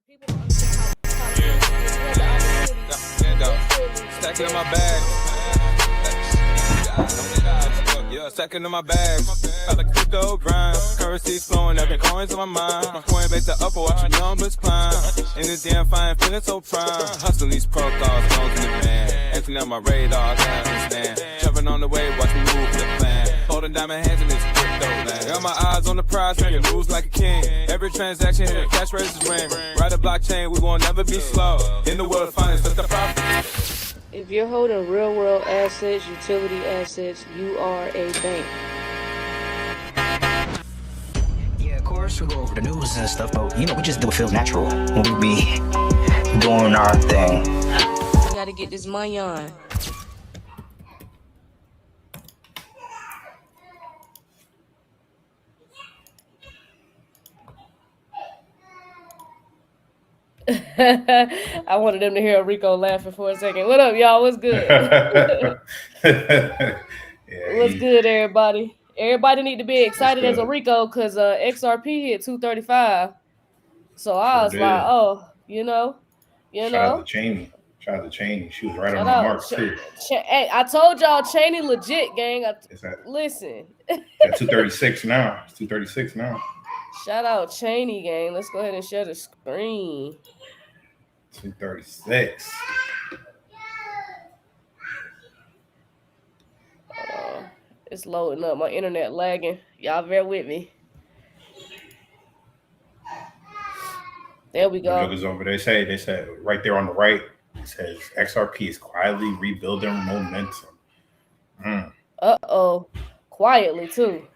People don't understand how Stacking in my bag. Yeah, stacking in my bag. Got a crypto grind. Currency's flowing, every coin's on my mind. My coin base the upper, watch the numbers climb. In this damn fine, feeling so prime. Hustling these protocols, phones in the van. Emptying out my radar, I can't understand. Jumping on the wave, watch me move the plan. Holding diamond hands in this crypto land. Got my eyes on the prize, making moves like a king. Every transaction here, cash raises ring. Ride a blockchain, we won't never be slow. In the world of finance, that's the profit. if you're holding real world assets, utility assets, you are a bank. Yeah, of course, we go over the news and stuff, but we just do what feels natural when we be doing our thing. I gotta get this money on. I wanted them to hear Rico laughing for a second. What up, y'all? What's good? What's good, everybody? Everybody need to be excited as a Rico because XRP hit 235. So I was like, oh, Shout out to Cheney. She was right on the mark too. Hey, I told y'all Cheney legit, gang. Listen. At 236 now. It's 236 now. Shout out Cheney, gang. Let's go ahead and share the screen. 236. It's loading up. My internet lagging. Y'all bear with me. There we go. The over. They said right there on the right, it says XRP is quietly rebuilding momentum. Quietly too.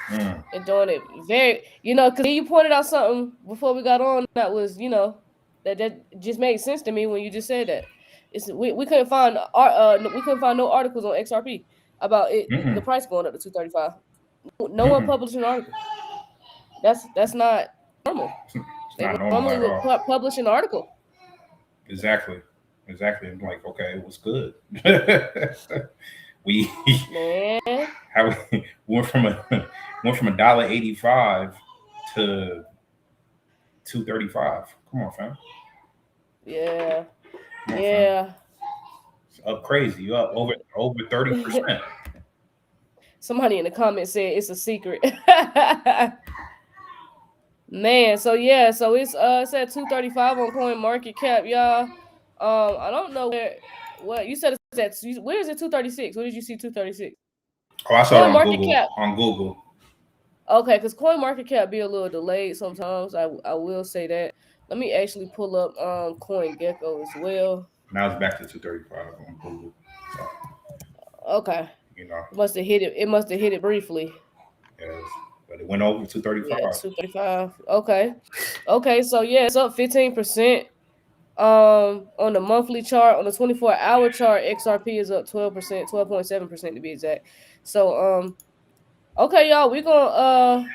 And doing it very, because you pointed out something before we got on that was, that just made sense to me when you just said that. We couldn't find no articles on XRP about it, the price going up to 235. No one published an article. That's not normal. They normally would publish an article. Exactly. I'm like, okay, it was good. we went from $1.85 to 235. Come on, fam. Yeah. It's up crazy. You up over 30%. Somebody in the comments said it's a secret. Man, so it's at 235 on Coin Market Cap, y'all. I don't know what you said it's at. Where is it 236? What did you see 236? Oh, I saw it on Google. Okay, because Coin Market Cap be a little delayed sometimes. I will say that. Let me actually pull up CoinGecko as well. Now it's back to 235 on Google. So, okay. Must have hit it. It must have hit it briefly. Yes. But it went over 235. Yeah, 235. Okay. So it's up 15%. On the monthly chart, on the 24-hour chart, XRP is up 12%, 12.7% to be exact. So okay, y'all, we're gonna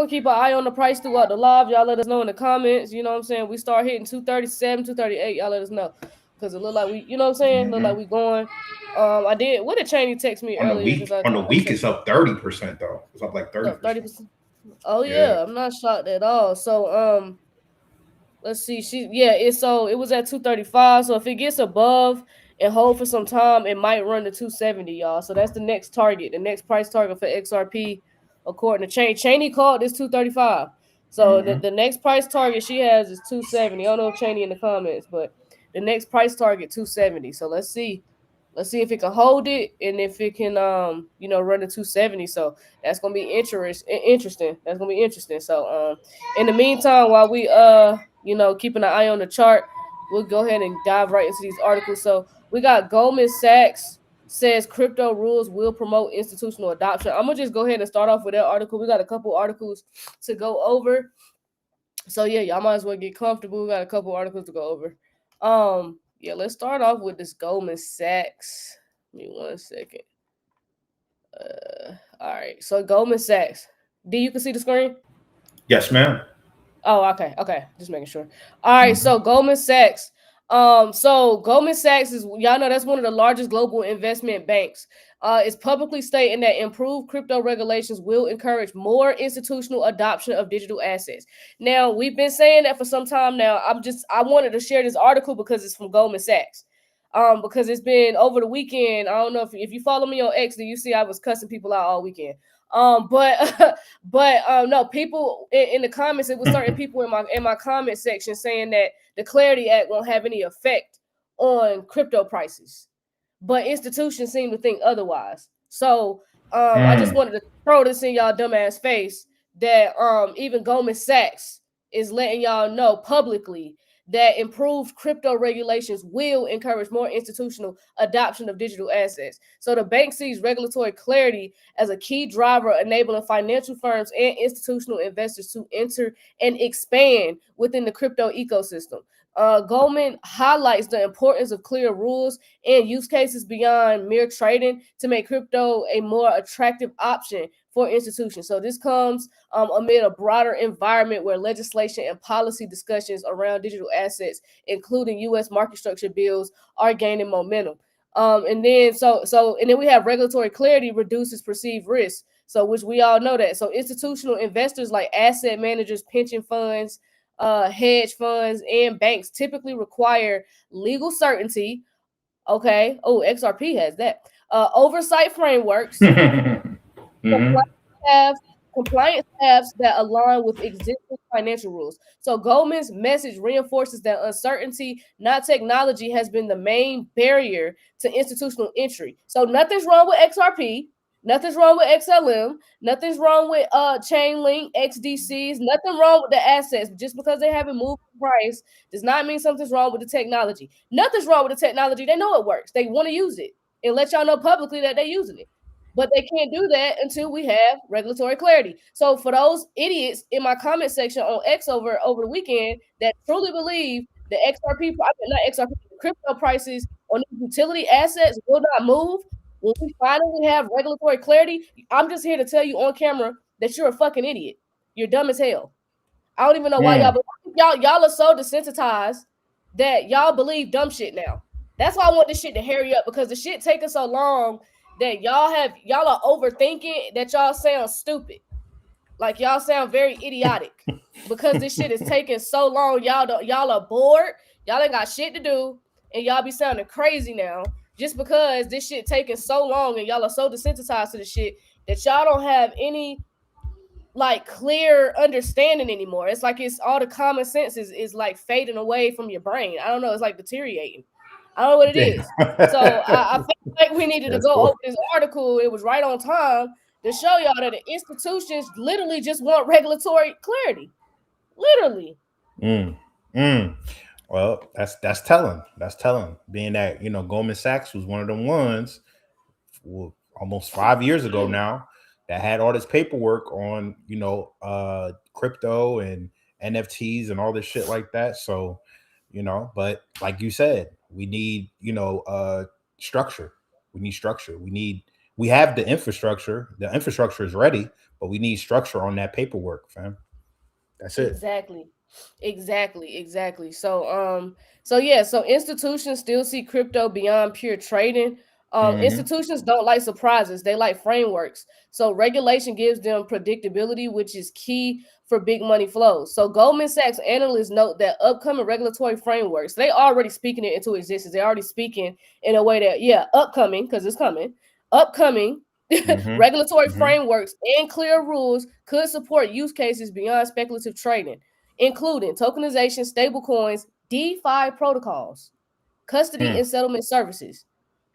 keep an eye on the price throughout the live. Y'all let us know in the comments. You know what I'm saying? We start hitting 237, 238. Y'all let us know because it look like we, look like we going. What did Cheney text me earlier? On the week, it's up 30% though. It's up like 30%. 30%. Oh yeah, I'm not shocked at all. So let's see. It was at 235. So if it gets above and hold for some time, it might run to 270, y'all. So that's the next target, the next price target for XRP, according to Cheney. Cheney called this 235. So the next price target she has is 270. I don't know if Cheney in the comments, but the next price target 270. So let's see if it can hold it and if it can run to 270. So that's gonna be interesting. That's gonna be interesting. So in the meantime, while we keeping an eye on the chart, we'll go ahead and dive right into these articles. So we got Goldman Sachs says crypto rules will promote institutional adoption. I'm gonna just go ahead and start off with that article. We got a couple articles to go over. So y'all might as well get comfortable. We got a couple articles to go over. Let's start off with this Goldman Sachs. Give me 1 second. All right. So Goldman Sachs. D, you can see the screen? Yes, ma'am. Oh, okay. Just making sure. All right. So Goldman Sachs So Goldman Sachs is, y'all know, that's one of the largest global investment banks. It's publicly stating that improved crypto regulations will encourage more institutional adoption of digital assets. Now, we've been saying that for some time now. I wanted to share this article because it's from Goldman Sachs. Because it's been over the weekend. I don't know if you follow me on X, do you see I was cussing people out all weekend? No, people in the comments, it was certain people in my comment section saying that the Clarity Act won't have any effect on crypto prices, but institutions seem to think otherwise. So I just wanted to throw this in y'all dumbass face that even Goldman Sachs is letting y'all know publicly that improved crypto regulations will encourage more institutional adoption of digital assets. So the bank sees regulatory clarity as a key driver enabling financial firms and institutional investors to enter and expand within the crypto ecosystem. Goldman highlights the importance of clear rules and use cases beyond mere trading to make crypto a more attractive option for institutions. So this comes amid a broader environment where legislation and policy discussions around digital assets, including U.S. market structure bills, are gaining momentum. And then we have regulatory clarity reduces perceived risk. So which we all know that. So institutional investors like asset managers, pension funds, hedge funds, and banks typically require legal certainty. Okay. Oh, XRP has that. Oversight frameworks, Mm-hmm. compliance paths that align with existing financial rules. So Goldman's message reinforces that uncertainty, not technology, has been the main barrier to institutional entry. So nothing's wrong with XRP, nothing's wrong with XLM, nothing's wrong with Chainlink, XDCs, nothing wrong with the assets. Just because they haven't moved the price does not mean something's wrong with the technology. Nothing's wrong with the technology. They know it works. They want to use it and let y'all know publicly that they're using it. But they can't do that until we have regulatory clarity. So for those idiots in my comment section on X over the weekend that truly believe the XRP, not XRP, crypto prices on these utility assets will not move when we finally have regulatory clarity, I'm just here to tell you on camera that you're a fucking idiot. You're dumb as hell. I don't even know why y'all are so desensitized that y'all believe dumb shit now. That's why I want this shit to hurry up, because the shit taking so long that y'all are overthinking that y'all sound stupid. Like y'all sound very idiotic because this shit is taking so long. Y'all are bored. Y'all ain't got shit to do, and y'all be sounding crazy now just because this shit taking so long, and y'all are so desensitized to the shit that y'all don't have any like clear understanding anymore. It's like it's all the common sense is like fading away from your brain. I don't know. It's like deteriorating. I don't know what it is. So I feel like we needed to go over this article. It was right on time to show y'all that the institutions literally just want regulatory clarity. Literally. Well, that's telling. That's telling. Being that Goldman Sachs was one of the ones almost 5 years ago now that had all this paperwork on crypto and NFTs and all this shit like that. So but like you said, we need structure. We need structure. We have the infrastructure. The infrastructure is ready, but we need structure on that paperwork, fam. That's it. Exactly. So institutions still see crypto beyond pure trading. Institutions don't like surprises, they like frameworks. So regulation gives them predictability, which is key for big money flows. So Goldman Sachs analysts note that upcoming regulatory frameworks, they already speaking it into existence. They're already speaking in a way that, upcoming, because it's coming, upcoming regulatory frameworks and clear rules could support use cases beyond speculative trading, including tokenization, stablecoins, DeFi protocols, custody and settlement services.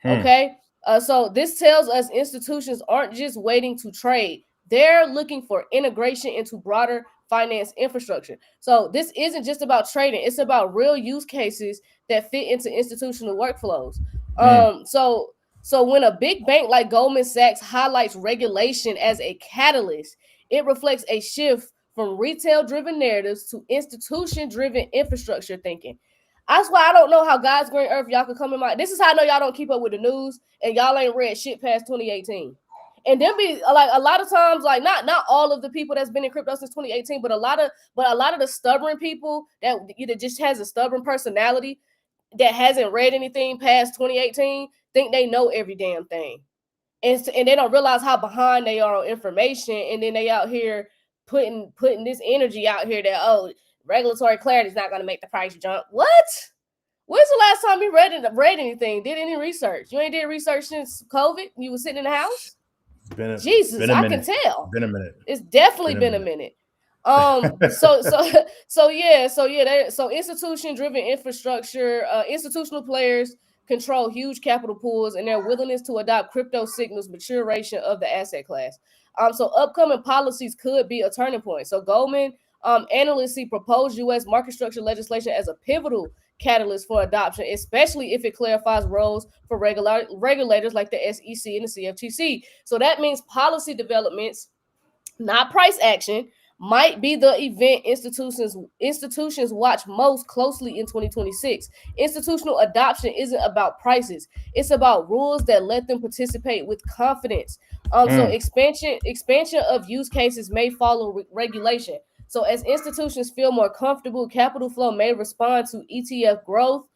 Okay. So this tells us institutions aren't just waiting to trade. They're looking for integration into broader finance infrastructure. So this isn't just about trading. It's about real use cases that fit into institutional workflows. So when a big bank like Goldman Sachs highlights regulation as a catalyst, it reflects a shift from retail-driven narratives to institution-driven infrastructure thinking. That's why I don't know how God's green earth y'all could come in my. This is how I know y'all don't keep up with the news and y'all ain't read shit past 2018. And then be like a lot of times, like not all of the people that's been in crypto since 2018, but a lot of the stubborn people that either just has a stubborn personality, that hasn't read anything past 2018 think they know every damn thing. And they don't realize how behind they are on information, and then they out here putting this energy out here that, oh, regulatory clarity is not going to make the price jump. What? When's the last time you read anything? Did any research? You ain't did research since COVID? You was sitting in the house? Jesus, I can tell. Been a minute. It's definitely been a minute. So institution driven infrastructure, institutional players control huge capital pools, and their willingness to adopt crypto signals maturation of the asset class. So upcoming policies could be a turning point. So Goldman analysts see proposed U.S. market structure legislation as a pivotal catalyst for adoption, especially if it clarifies roles for regulators like the SEC and the CFTC. So that means policy developments, not price action, might be the event institutions watch most closely in 2026. Institutional adoption isn't about prices; it's about rules that let them participate with confidence. So expansion of use cases may follow regulation. So as institutions feel more comfortable, capital flow may respond to ETF growth,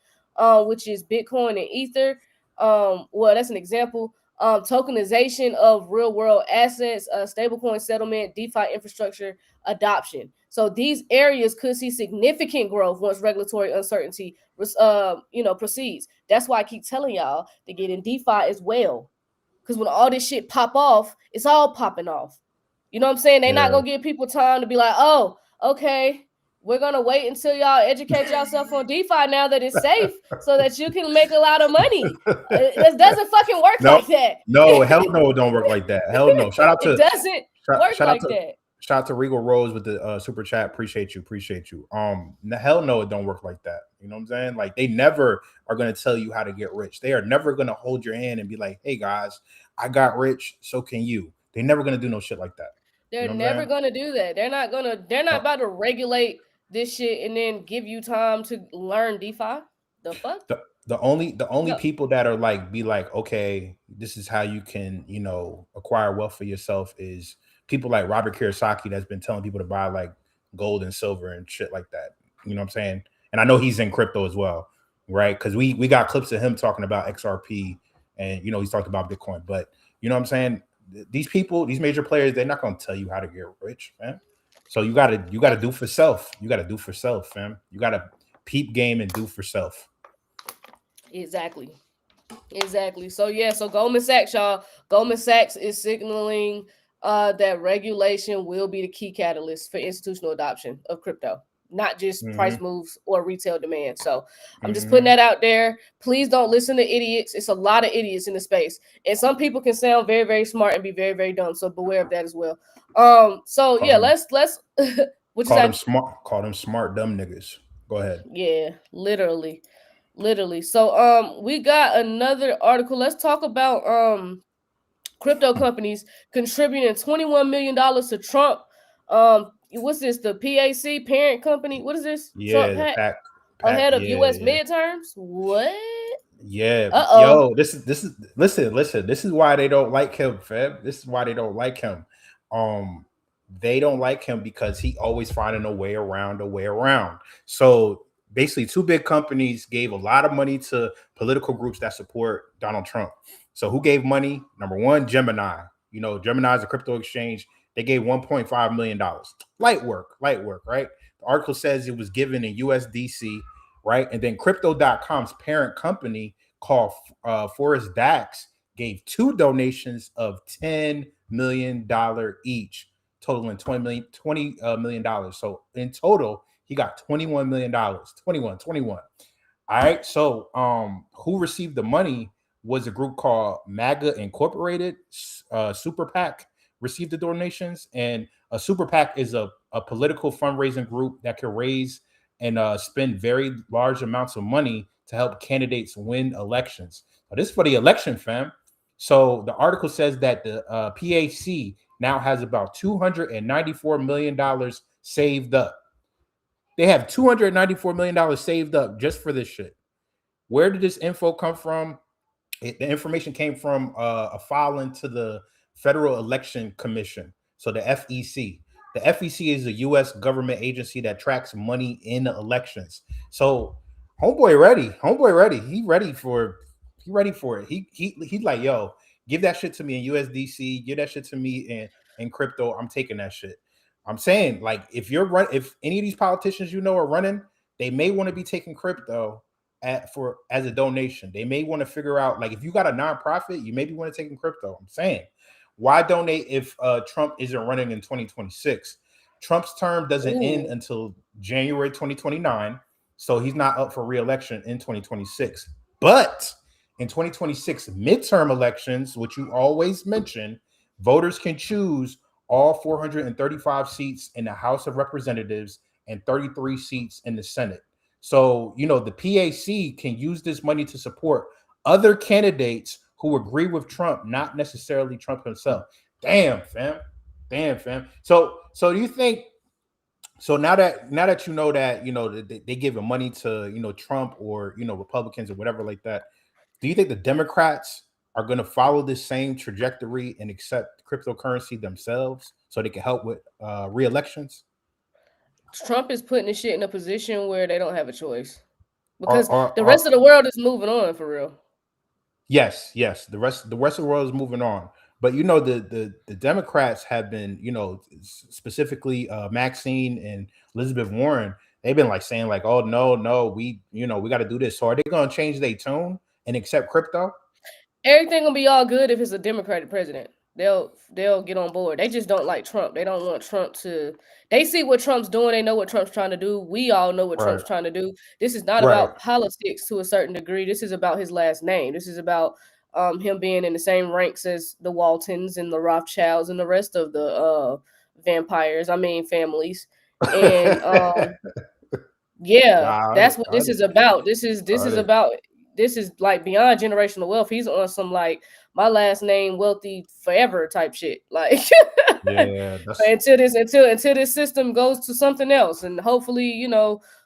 which is Bitcoin and Ether. Well, that's an example. Tokenization of real world assets, stablecoin settlement, DeFi infrastructure adoption. So these areas could see significant growth once regulatory uncertainty, proceeds. That's why I keep telling y'all to get in DeFi as well, because when all this shit pop off, it's all popping off. You know what I'm saying? They're not gonna give people time to be like, oh, okay, we're gonna wait until y'all educate yourself on DeFi now that it's safe, so that you can make a lot of money. It doesn't fucking work like that. No, hell no, it don't work like that. Hell no. Shout out to it doesn't work like that. Shout out to Regal Rose with the super chat. Appreciate you. Hell no, it don't work like that. You know what I'm saying? Like, they never are gonna tell you how to get rich. They are never gonna hold your hand and be like, hey guys, I got rich, so can you. They're never gonna do no shit like that. They're never gonna do that. They're not about to regulate this shit and then give you time to learn DeFi. The fuck? The only people that are like, be like, okay, this is how you can, acquire wealth for yourself, is people like Robert Kiyosaki, that's been telling people to buy like gold and silver and shit like that. You know what I'm saying? And I know he's in crypto as well, right? Because we got clips of him talking about XRP, and he's talked about Bitcoin. But you know what I'm saying? These people, these major players, they're not going to tell you how to get rich, man. So you gotta do for self. You gotta do for self, fam. You gotta peep game and do for self. Exactly. So Goldman Sachs, y'all. Goldman Sachs is signaling that regulation will be the key catalyst for institutional adoption of crypto, not just price moves or retail demand. So I'm just putting that out there. Please don't listen to idiots. It's a lot of idiots in the space, and some people can sound very, very smart and be very, very dumb. So beware of that as well. Let's call them smart dumb niggas. Go ahead. Yeah, literally. So we got another article. Let's talk about crypto companies contributing $21 million to Trump. What's this? The PAC parent company? What is this? Yeah, Trump PAC ahead of U.S. midterms. What? Yeah. Uh-oh. Yo, this is listen. This is why they don't like him, fam. This is why they don't like him. They don't like him because he always finding a way around. So basically, two big companies gave a lot of money to political groups that support Donald Trump. So who gave money? Number one, Gemini. Gemini is a crypto exchange. They gave $1.5 million. Light work, right? The article says it was given in USDC, right? And then Crypto.com's parent company called Forest Dax gave two donations of $10 million each, totaling $20 million. So in total, he got $21 million. 21. All right. So who received the money was a group called MAGA Incorporated. Super PAC received the donations, and a super PAC is a political fundraising group that can raise and spend very large amounts of money to help candidates win elections. Now, this is for the election, fam. So the article says that the PAC now has about $294 million saved up. They have $294 million saved up just for this shit. Where did this info come from? The information came from a filing to the Federal Election Commission, so the FEC. The FEC is a U.S. government agency that tracks money in elections. So Homeboy ready. Homeboy ready. He ready for it. He's like, yo, give that shit to me in USDC. Give that shit to me in crypto. I'm taking that shit. I'm saying, like, if any of these politicians are running, they may want to be taking crypto as a donation. They may want to figure out, like, if you got a nonprofit, you maybe want to take in crypto. I'm saying, why donate if Trump isn't running in 2026? Trump's term doesn't end until January 2029. So he's not up for re-election in 2026. But in 2026 midterm elections, which you always mention, voters can choose all 435 seats in the House of Representatives and 33 seats in the Senate. So, the PAC can use this money to support other candidates who agree with Trump, not necessarily Trump himself. Damn, fam. So do you think, so now that you know that they giving money to Trump or Republicans or whatever like that, do you think the Democrats are going to follow this same trajectory and accept cryptocurrency themselves so they can help with re-elections? Trump is putting the shit in a position where they don't have a choice because the rest of the world is moving on for real. Yes. The rest of the world is moving on. But the Democrats have been, specifically Maxine and Elizabeth Warren, they've been like saying like, oh no, we got to do this. So are they going to change their tune and accept crypto? Everything gonna be all good if it's a Democratic president. They'll get on board. They just don't like Trump. They don't want Trump to. They see what Trump's doing. They know what Trump's trying to do. We all know what Trump's trying to do. This is not about politics to a certain degree. This is about his last name. This is about him being in the same ranks as the Waltons and the Rothschilds and the rest of the families. And that's what this is about. This is about. This is like beyond generational wealth. He's on some like my last name wealthy forever type shit. Like until this system goes to something else, and hopefully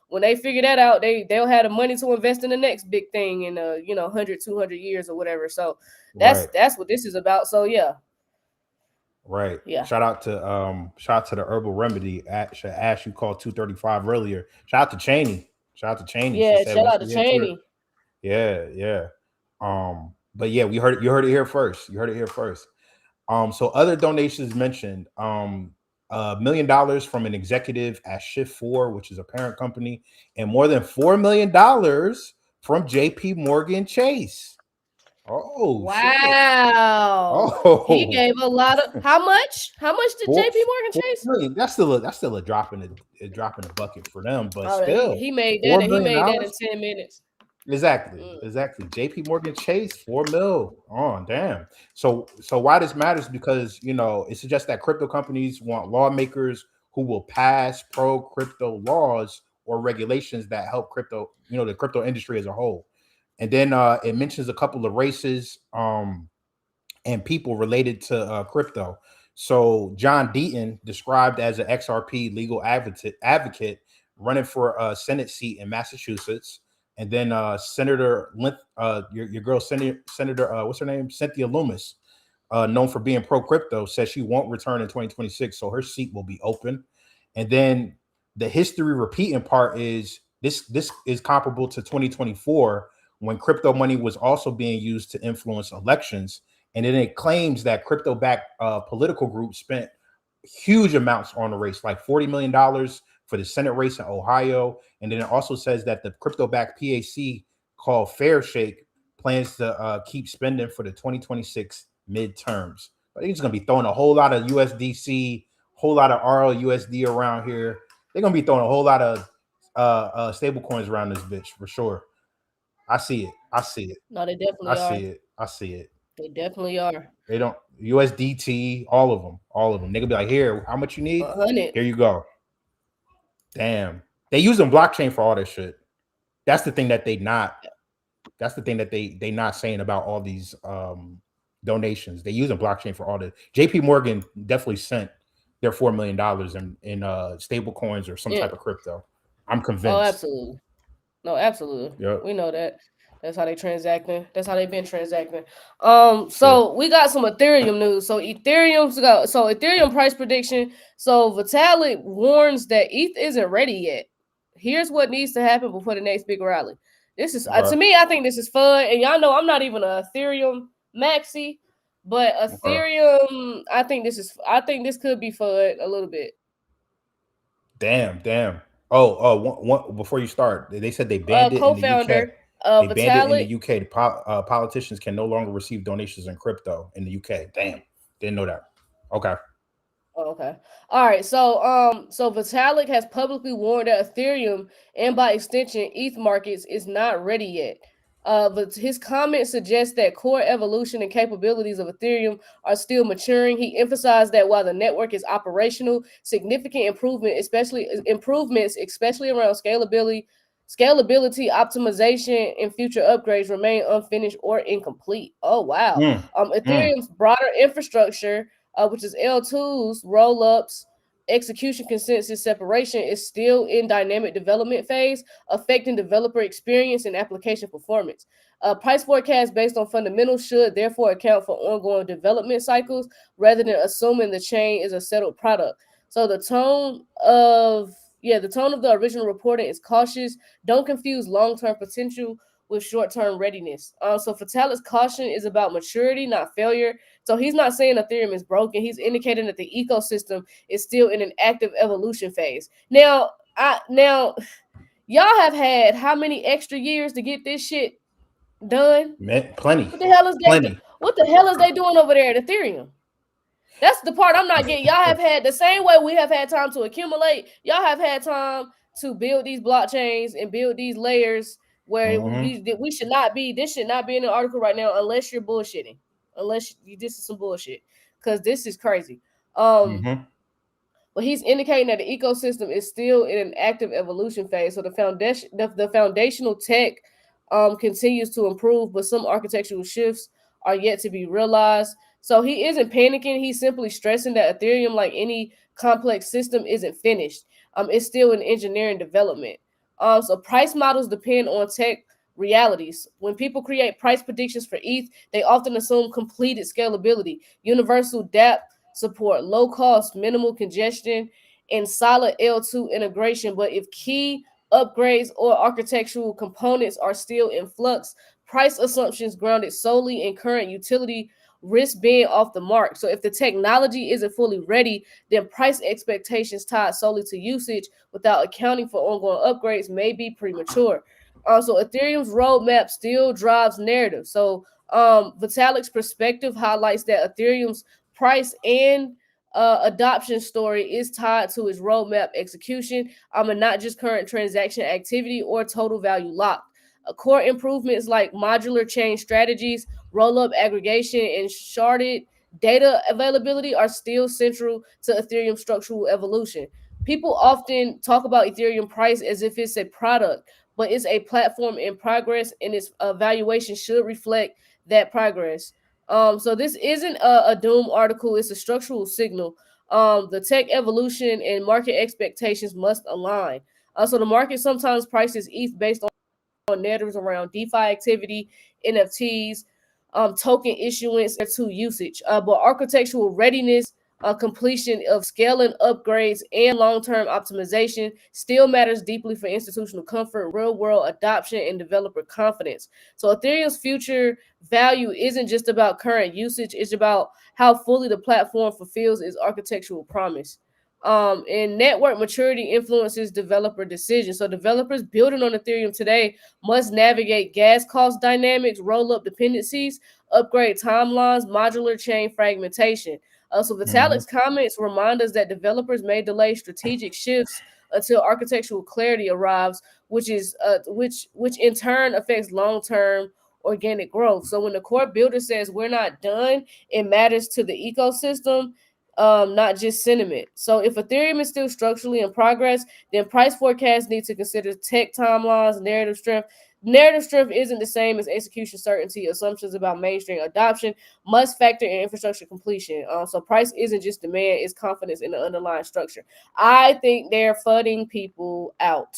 when they figure that out, they'll have the money to invest in the next big thing in 100, 200 years or whatever. So that's what this is about. So yeah. Right. Yeah. Shout out to the Herbal Remedy at Ash you called 235 earlier. Shout out to Cheney. Yeah, shout out to Cheney. Yeah. But yeah, you heard it here first. So other donations mentioned, $1 million from an executive at Shift4, which is a parent company, and more than $4 million from JP Morgan Chase. Oh wow! Shit. Oh, he gave a lot of how much? How much did JP Morgan Chase? Million. That's still a drop in the bucket for them, but still, he made that. He made that in 10 minutes. Exactly. JP Morgan Chase, $4 million. Oh, damn. So why this matters? Because it suggests that crypto companies want lawmakers who will pass pro crypto laws or regulations that help crypto, the crypto industry as a whole. And then it mentions a couple of races and people related to crypto. So John Deaton, described as an XRP legal advocate running for a Senate seat in Massachusetts. And then Senator your girl Senator what's her name? Cynthia Lummis, known for being pro crypto, says she won't return in 2026, so her seat will be open. And then the history repeating part is this is comparable to 2024 when crypto money was also being used to influence elections. And then it claims that crypto-backed political groups spent huge amounts on the race, like $40 million for the Senate race in Ohio. And then it also says that the crypto-backed PAC called Fair Shake plans to keep spending for the 2026 midterms. But they're just going to be throwing a whole lot of USDC, whole lot of RLUSD around here. They're going to be throwing a whole lot of stable coins around this bitch for sure. I see it. No, they definitely are. I see it. They definitely are. They don't USDT, all of them. They could be like, here, how much you need? 100. Here you go. Damn. They using blockchain for all this shit. That's the thing that they not saying about all these donations. They using blockchain for all this. JP Morgan definitely sent their $4 million in stable coins or some type of crypto. I'm convinced. Oh, absolutely. No, absolutely. Yep. We know that. That's how they transacting. That's how they've been transacting. So we got some Ethereum news. So Ethereum price prediction. So Vitalik warns that ETH isn't ready yet. here's what needs to happen before the next big rally. This is to me, I think this is fun, and y'all know I'm not even a Ethereum maxi, but Ethereum, I think this could be fun a little bit. Damn. One before you start, they said they banned it in the UK. They banned it in the UK. Politicians can no longer receive donations in crypto in the UK. Damn, didn't know that. Okay. Okay. All right. So Vitalik has publicly warned that Ethereum and by extension ETH markets is not ready yet. But his comments suggest that core evolution and capabilities of Ethereum are still maturing. He emphasized that while the network is operational, significant improvements, especially around scalability, optimization, and future upgrades remain unfinished or incomplete. Oh wow. Ethereum's broader infrastructure, which is L2s, roll-ups, execution consensus separation, is still in dynamic development phase, affecting developer experience and application performance. Price forecast based on fundamentals should therefore account for ongoing development cycles rather than assuming the chain is a settled product. So the tone of the original reporting is cautious. Don't confuse long-term potential with short-term readiness. So Vitalik's caution is about maturity, not failure. So he's not saying Ethereum is broken. He's indicating that the ecosystem is still in an active evolution phase. Now, y'all have had how many extra years to get this shit done? Man, plenty. What the hell is they doing over there at Ethereum? That's the part I'm not getting. Y'all have had the same way we have had time to accumulate. Y'all have had time to build these blockchains and build these layers where we should not be. This should not be in the article right now unless you're bullshitting. Unless this is some bullshit, because this is crazy. But he's indicating that the ecosystem is still in an active evolution phase. So the foundational tech continues to improve, but some architectural shifts are yet to be realized. So he isn't panicking. He's simply stressing that Ethereum, like any complex system, isn't finished. It's still in engineering development. So price models depend on tech realities. When people create price predictions for ETH, they often assume completed scalability, universal dApp support, low cost, minimal congestion, and solid L2 integration. But if key upgrades or architectural components are still in flux, price assumptions grounded solely in current utility risk being off the mark. So if the technology isn't fully ready, then price expectations tied solely to usage without accounting for ongoing upgrades may be premature. So Ethereum's roadmap still drives narrative. So Vitalik's perspective highlights that Ethereum's price and adoption story is tied to its roadmap execution, and not just current transaction activity or total value locked. Core improvements like modular chain strategies, roll-up aggregation, and sharded data availability are still central to Ethereum structural evolution. People often talk about Ethereum price as if it's a product, but it's a platform in progress, and its evaluation should reflect that progress. So this isn't a doom article; it's a structural signal. The tech evolution and market expectations must align. So the market sometimes prices ETH based on narratives around DeFi activity, NFTs, token issuance, to usage. But architectural readiness, completion of scaling upgrades, and long-term optimization still matters deeply for institutional comfort, real-world adoption, and developer confidence. So Ethereum's future value isn't just about current usage; it's about how fully the platform fulfills its architectural promise. And network maturity influences developer decisions. So developers building on Ethereum today must navigate gas cost dynamics, roll-up dependencies, upgrade timelines, modular chain fragmentation. So Vitalik's comments remind us that developers may delay strategic shifts until architectural clarity arrives, which in turn affects long-term organic growth. So when the core builder says we're not done, it matters to the ecosystem, not just sentiment. So if Ethereum is still structurally in progress, then price forecasts need to consider tech timelines, narrative strength. Narrative strength isn't the same as execution certainty. Assumptions about mainstream adoption must factor in infrastructure completion. So price isn't just demand; it's confidence in the underlying structure. I think they're flooding people out.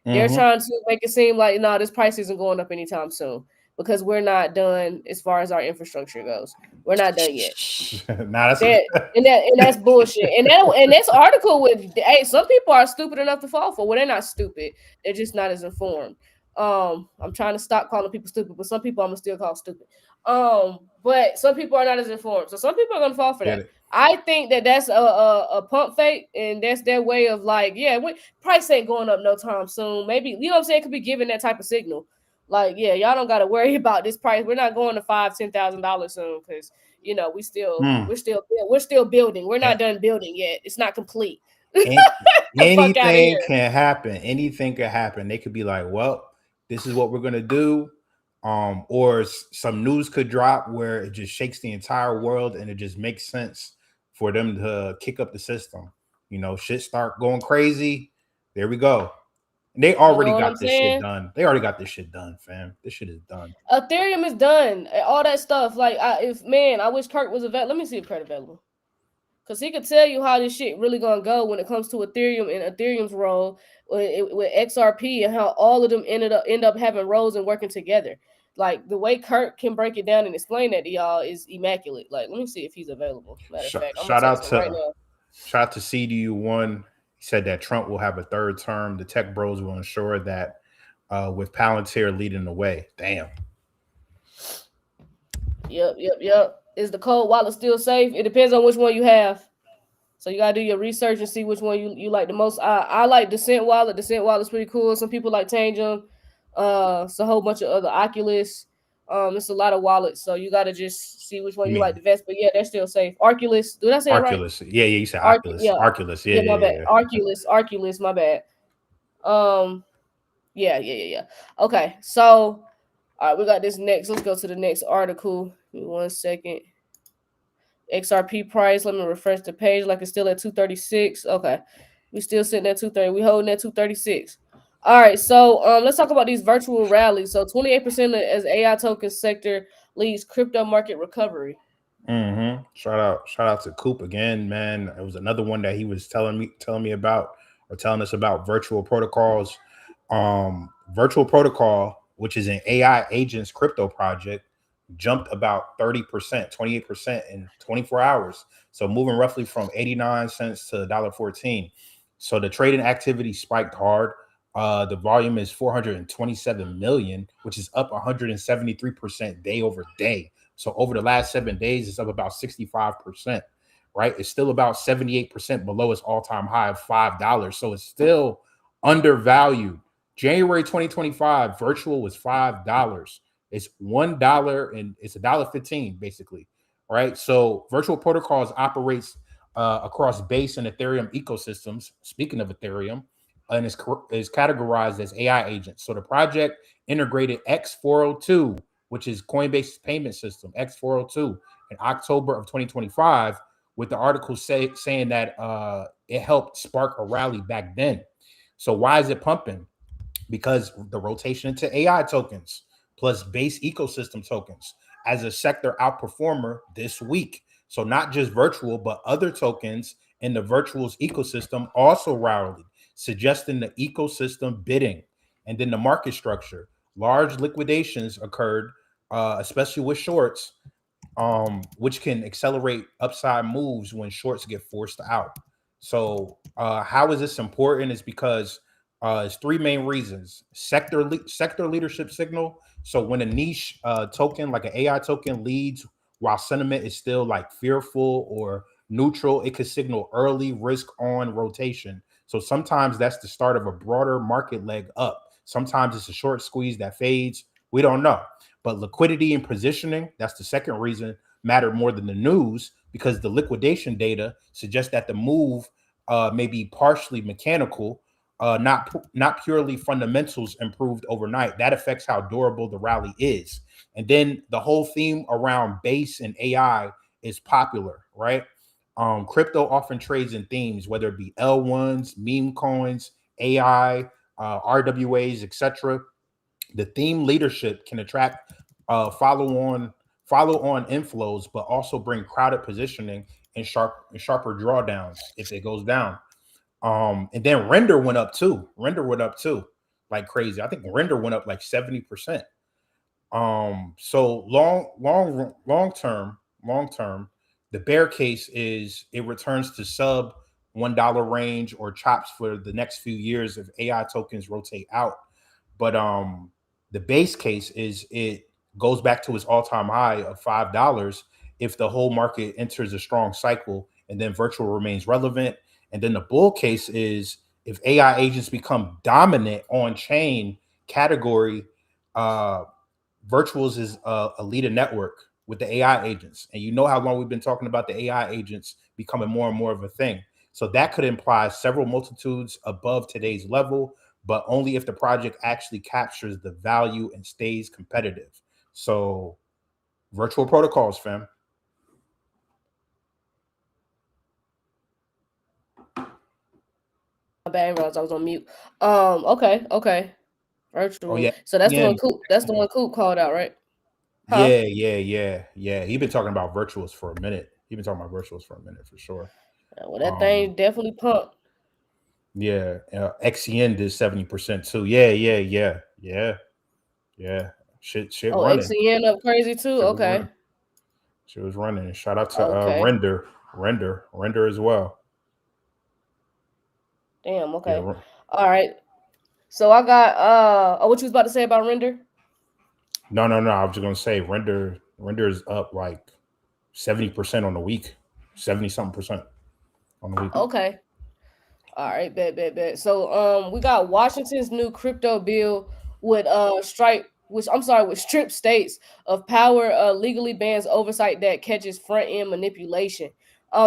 They're trying to make it seem like, no, this price isn't going up anytime soon. because we're not done as far as our infrastructure goes. We're not done yet. Nah, and that's bullshit. And this article with hey, some people are stupid enough to fall for. Well, they're not stupid. They're just not as informed. I'm trying to stop calling people stupid, but some people I'm gonna still call stupid. But some people are not as informed, so some people are gonna fall for that. I think that that's a pump fake, and that's their way of like, yeah, price ain't going up no time soon. Maybe, you know what I'm saying, could be giving that type of signal. Like, yeah, y'all don't got to worry about this price. We're not going to $5,000-$10,000 soon because you know we're still building. We're not done building yet. It's not complete. Anything can happen. Anything can happen. They could be like, well, this is what we're gonna do. Or some news could drop where it just shakes the entire world and it just makes sense for them to kick up the system. You know, shit start going crazy. There we go. And they already got this shit done. They already got this shit done, fam. This shit is done. Ethereum is done. All that stuff. Like, I wish Kirk was available. Let me see if Kirk available. Because he could tell you how this shit really gonna go when it comes to Ethereum and Ethereum's role with XRP and how all of them end up having roles and working together. Like the way Kirk can break it down and explain that to y'all is immaculate. Like, let me see if he's available. Matter of fact, I'm shout out to CDU1. He said that Trump will have a third term. The tech bros will ensure that with Palantir leading the way. Damn. Yep. Is the cold wallet still safe? It depends on which one you have. So you gotta do your research and see which one you like the most. I like Descent Wallet. Descent Wallet's pretty cool. Some people like Tangent. It's a whole bunch of other Oculus. It's a lot of wallets, so you gotta just see which one you like the best. But yeah, they're still safe. Arculus. Did I say Arculus? It right? Yeah, you said Oculus. Arculus. Yeah, my bad. Arculus. My bad. Yeah. Okay, so all right, we got this next. Let's go to the next article. Give me 1 second. XRP price. Let me refresh the page. Like it's still at 236. Okay, we still sitting at 230. We holding at 236. All right, so let's talk about these virtual rallies. So 28% as AI token sector leads crypto market recovery. Shout out to Coop again, man. It was another one that he was telling me about, or telling us about virtual protocols. Virtual Protocol, which is an AI agents crypto project, jumped about 30%, 28% in 24 hours. So moving roughly from 89 cents to $1.14. So the trading activity spiked hard. The volume is 427 million, which is up 173% day over day. So over the last 7 days, it's up about 65%, right? It's still about 78% below its all-time high of $5. So it's still undervalued. January 2025, virtual was $5. It's $1 and it's $1.15 basically, right? So virtual protocols operates across Base and Ethereum ecosystems. Speaking of Ethereum, and is categorized as AI agents. So the project integrated X402, which is Coinbase's payment system, X402, in October of 2025, with the article saying that it helped spark a rally back then. So why is it pumping? Because the rotation into AI tokens plus base ecosystem tokens as a sector outperformer this week. So not just virtual, but other tokens in the virtuals ecosystem also rallied, suggesting the ecosystem bidding. And then the market structure. Large liquidations occurred, especially with shorts, which can accelerate upside moves when shorts get forced out. So how is this important? Is because it's three main reasons. Sector leadership signal. So when a niche token, like an AI token, leads while sentiment is still like fearful or neutral, it could signal early risk on rotation. So sometimes that's the start of a broader market leg up. Sometimes it's a short squeeze that fades. We don't know. But liquidity and positioning, that's the second reason, matter more than the news, because the liquidation data suggests that the move may be partially mechanical, not purely fundamentals improved overnight. That affects how durable the rally is. And then the whole theme around base and AI is popular, right? Crypto often trades in themes, whether it be L1s, meme coins, AI, RWAs, etc. The theme leadership can attract follow-on inflows, but also bring crowded positioning and sharper drawdowns if it goes down. And then render went up too. Like crazy. I think render went up like 70%. So long term, the bear case is it returns to sub $1 range or chops for the next few years if AI tokens rotate out. But the base case is it goes back to its all-time high of $5 if the whole market enters a strong cycle and then virtual remains relevant. And then the bull case is if AI agents become dominant on chain category, virtuals is a leader network with the AI agents. And you know how long we've been talking about the AI agents becoming more and more of a thing. So that could imply several multitudes above today's level, but only if the project actually captures the value and stays competitive. So virtual protocols, fam. My bad, I realized I was on mute. Okay. Oh Virtual. yeah. So that's the Yeah. one Coop. That's the one Coop called out, right? Huh? Yeah. He been talking about virtuals for a minute. He been talking about virtuals for a minute for sure. Well, that thing definitely pumped. Yeah. XCN did 70% too. Yeah. Shit Oh, running. XCN up crazy too. Shit was Okay. running. She was running. Shout out to Okay. Render as well. Damn. Yeah. Okay. All right. So I got what you was about to say about render? No. I was just gonna say Render is up like 70% on the week, 70 something percent on the week. Okay. All right, bet. So we got Washington's new crypto bill with with strip states of power legally bans oversight that catches front end manipulation.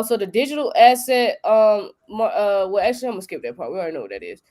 So the digital asset well actually I'm gonna skip that part. We already know what that is.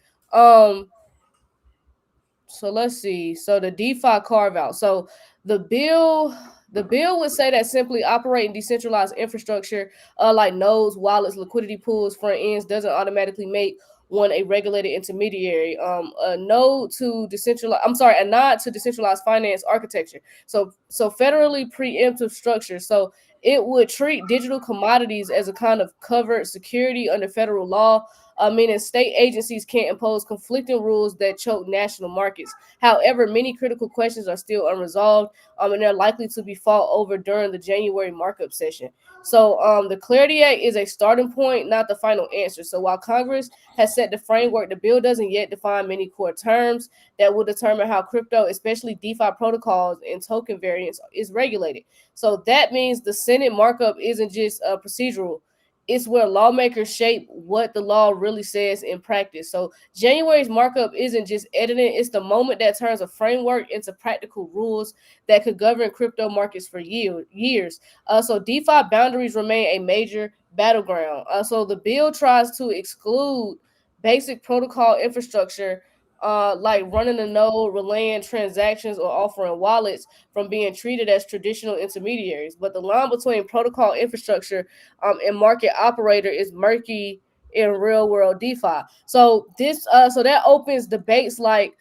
So let's see. So the DeFi carve out. So the bill would say that simply operating decentralized infrastructure like nodes, wallets, liquidity pools, front ends doesn't automatically make one a regulated intermediary. A node to decentralized a nod to decentralized finance architecture. So federally preemptive structure. So it would treat digital commodities as a kind of covered security under federal law, meaning state agencies can't impose conflicting rules that choke national markets. However, many critical questions are still unresolved, and they're likely to be fought over during the January markup session. So the Clarity Act is a starting point, not the final answer. So while Congress has set the framework, the bill doesn't yet define many core terms that will determine how crypto, especially DeFi protocols and token variants, is regulated. So that means the Senate markup isn't just procedural. It's where lawmakers shape what the law really says in practice. So January's markup isn't just editing, it's the moment that turns a framework into practical rules that could govern crypto markets for years. So DeFi boundaries remain a major battleground. So the bill tries to exclude basic protocol infrastructure like running a node, relaying transactions, or offering wallets from being treated as traditional intermediaries. But the line between protocol infrastructure and market operator is murky in real world DeFi. So so that opens debates like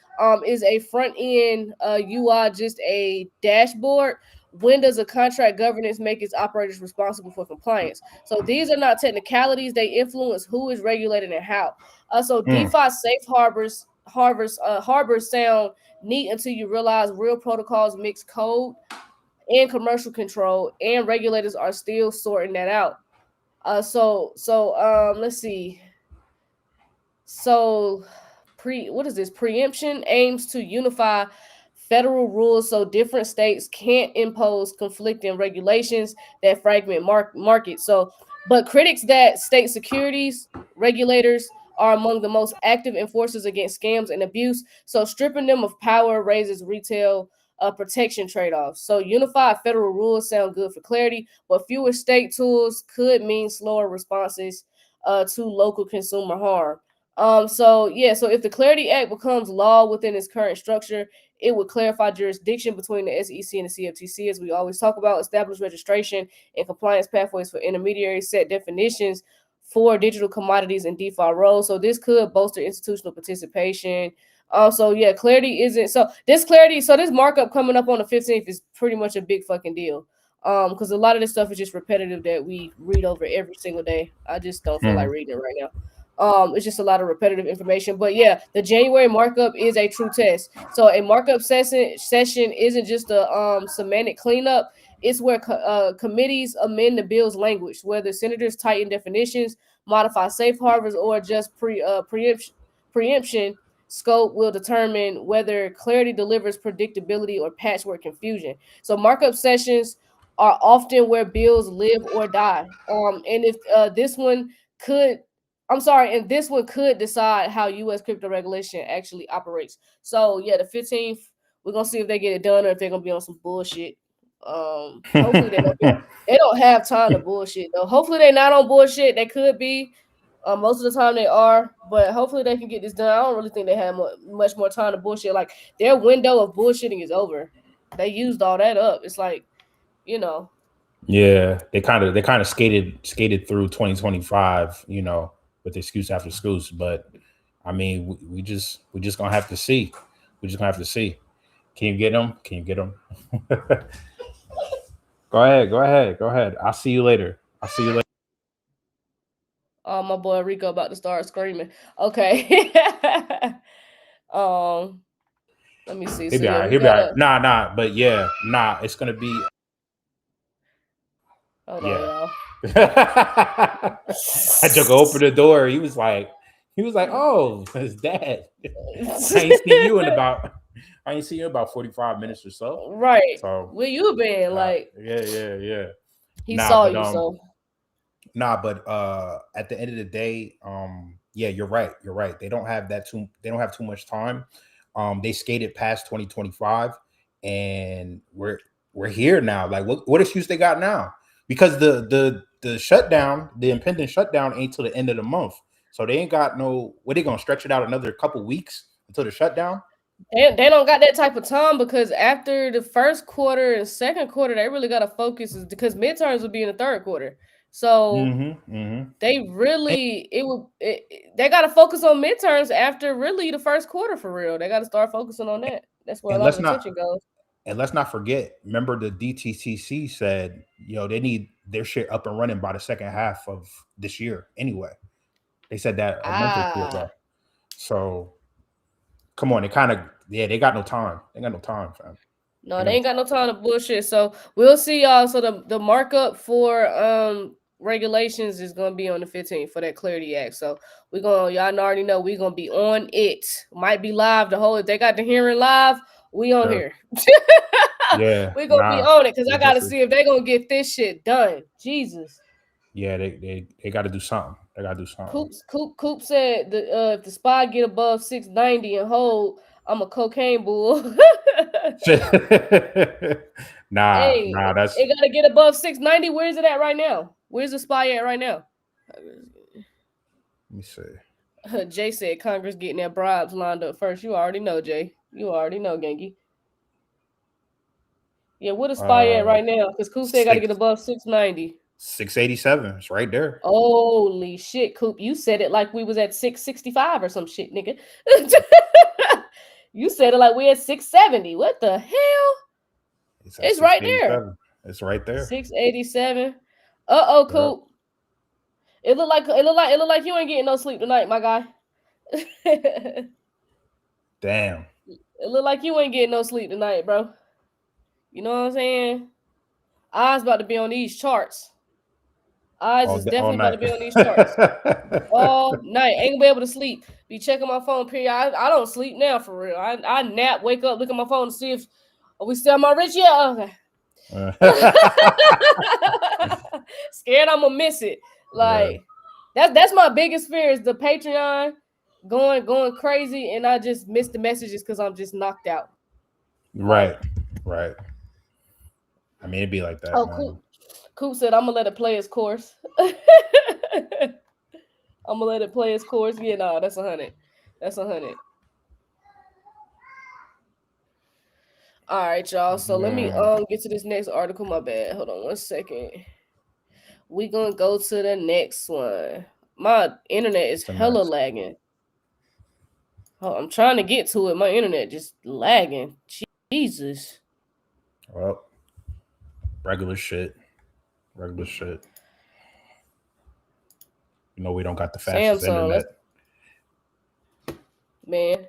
is a front end UI just a dashboard? When does a contract governance make its operators responsible for compliance? So these are not technicalities; they influence who is regulated and how. So DeFi safe harbors sound neat until you realize real protocols mix code and commercial control, and regulators are still sorting that out. Let's see. So what is this? Preemption aims to unify federal rules so different states can't impose conflicting regulations that fragment markets. So, but critics that state securities regulators are among the most active enforcers against scams and abuse. So, stripping them of power raises retail protection trade-offs. So, unified federal rules sound good for clarity, but fewer state tools could mean slower responses to local consumer harm. So if the Clarity Act becomes law within its current structure, it would clarify jurisdiction between the SEC and the CFTC, as we always talk about, establish registration and compliance pathways for intermediaries, set definitions for digital commodities and DeFi roles. So this could bolster institutional participation. Clarity isn't so this markup coming up on the 15th is pretty much a big fucking deal. Because a lot of this stuff is just repetitive that we read over every single day. I just don't feel like reading it right now. It's just a lot of repetitive information. But yeah, the January markup is a true test. So a markup session isn't just a semantic cleanup. It's where committees amend the bill's language, whether senators tighten definitions, modify safe harbors, or just preemption scope will determine whether clarity delivers predictability or patchwork confusion. So markup sessions are often where bills live or die. And if this one could I'm sorry, and this one could decide how U.S. crypto regulation actually operates. So yeah, the 15th, we're gonna see if they get it done or if they're gonna be on some bullshit. Hopefully they don't. They don't have time to bullshit though. Hopefully they're not on bullshit. They could be. Most of the time they are, but hopefully they can get this done. I don't really think they have much more time to bullshit. Like their window of bullshitting is over. They used all that up. It's like, you know. Yeah, they kind of skated through 2025, with excuse after excuse. But I mean, we just gonna have to see. We just gonna have to see. Can you get them? Can you get them? Go ahead. I'll see you later. Oh, my boy Rico about to start screaming. Okay. Let me see. He'll So be all yeah, right. we He'll be all gotta right. Nah. But yeah, nah. It's gonna be hold on, yeah. y'all. I just opened the door. He was like, oh, his dad. I ain't seen you about 45 minutes or so. Right. So Where you been? Like yeah. he Nah, saw but you, so at the end of the day, yeah, you're right. You're right. They don't have too much time. They skated past 2025 and we're here now. Like what excuse they got now? Because the shutdown, the impending shutdown ain't till the end of the month. So they ain't got no what they gonna stretch it out another couple weeks until the shutdown? they don't got that type of time because after the first quarter and second quarter, they really gotta focus because midterms will be in the third quarter. So they really they gotta focus on midterms after really the first quarter for real. They gotta start focusing on that. That's where a And lot of let's not attention goes. And let's not forget, remember the DTCC said, they need their shit up and running by the second half of this year anyway. They said that a month or two Ah. ago. So come on, they got no time. They got no time, fam. No, They they got no ain't got no time. time to bullshit. So we'll see y'all. So the markup for regulations is gonna be on the 15th for that Clarity Act. So y'all already know we're gonna be on it. Might be live the whole if they got the hearing live, we on Sure. here. Yeah, We're gonna be nah. on it because They I gotta definitely see if they gonna get this shit done. Jesus. yeah, they gotta do something. They gotta do something. Coop said if the spy get above 690 and hold, I'm a cocaine bull. Hey, That's it gotta get above 690. Where is it at right now? Where's the spy at right now? let me see. Jay said Congress getting their bribes lined up first. You already know, Jay. You already know, Genki. Yeah, what is spy at right now? Because Coop said got to get Six above 690. 687. It's right there. Holy shit, Coop. You said it like we was at 665 or some shit, nigga. You said it like we at 670. What the hell? It's at It's right there. 687. It's right there. 687. Uh-oh, Yep. Coop. It look like you ain't getting no sleep tonight, my guy. Damn. It look like you ain't getting no sleep tonight, bro. You know what I'm saying? Eyes about to be on these charts. Eyes is All definitely about to night. be on these charts. All night. Ain't gonna be able to sleep. Be checking my phone, period. I don't sleep now for real. I nap, wake up, look at my phone to see if are we still on my rich yet? Okay. Scared I'm gonna miss it. Like that's my biggest fear is the Patreon going crazy and I just miss the messages because I'm just knocked out. Right. I mean, it'd be like that, Oh, man. Coop said I'm gonna let it play its course. I'm gonna let it play its course. Yeah, no, that's 100. That's 100. All right, y'all. So let me get to this next article. My bad. Hold on 1 second. We gonna go to the next one. My internet is hella lagging. Oh, I'm trying to get to it. My internet just lagging. Jesus. Well, regular shit. Regular shit. All right, y'all. So let me get to this next article. My bad. Hold on 1 second. We gonna go to the next one. My internet is hella lagging. Oh, I'm trying to get to it. My internet just lagging. Jesus. Well, regular shit. Regular shit. Regular shit. Regular shit. Regular shit. We don't got the fastest Samsung, internet. Man,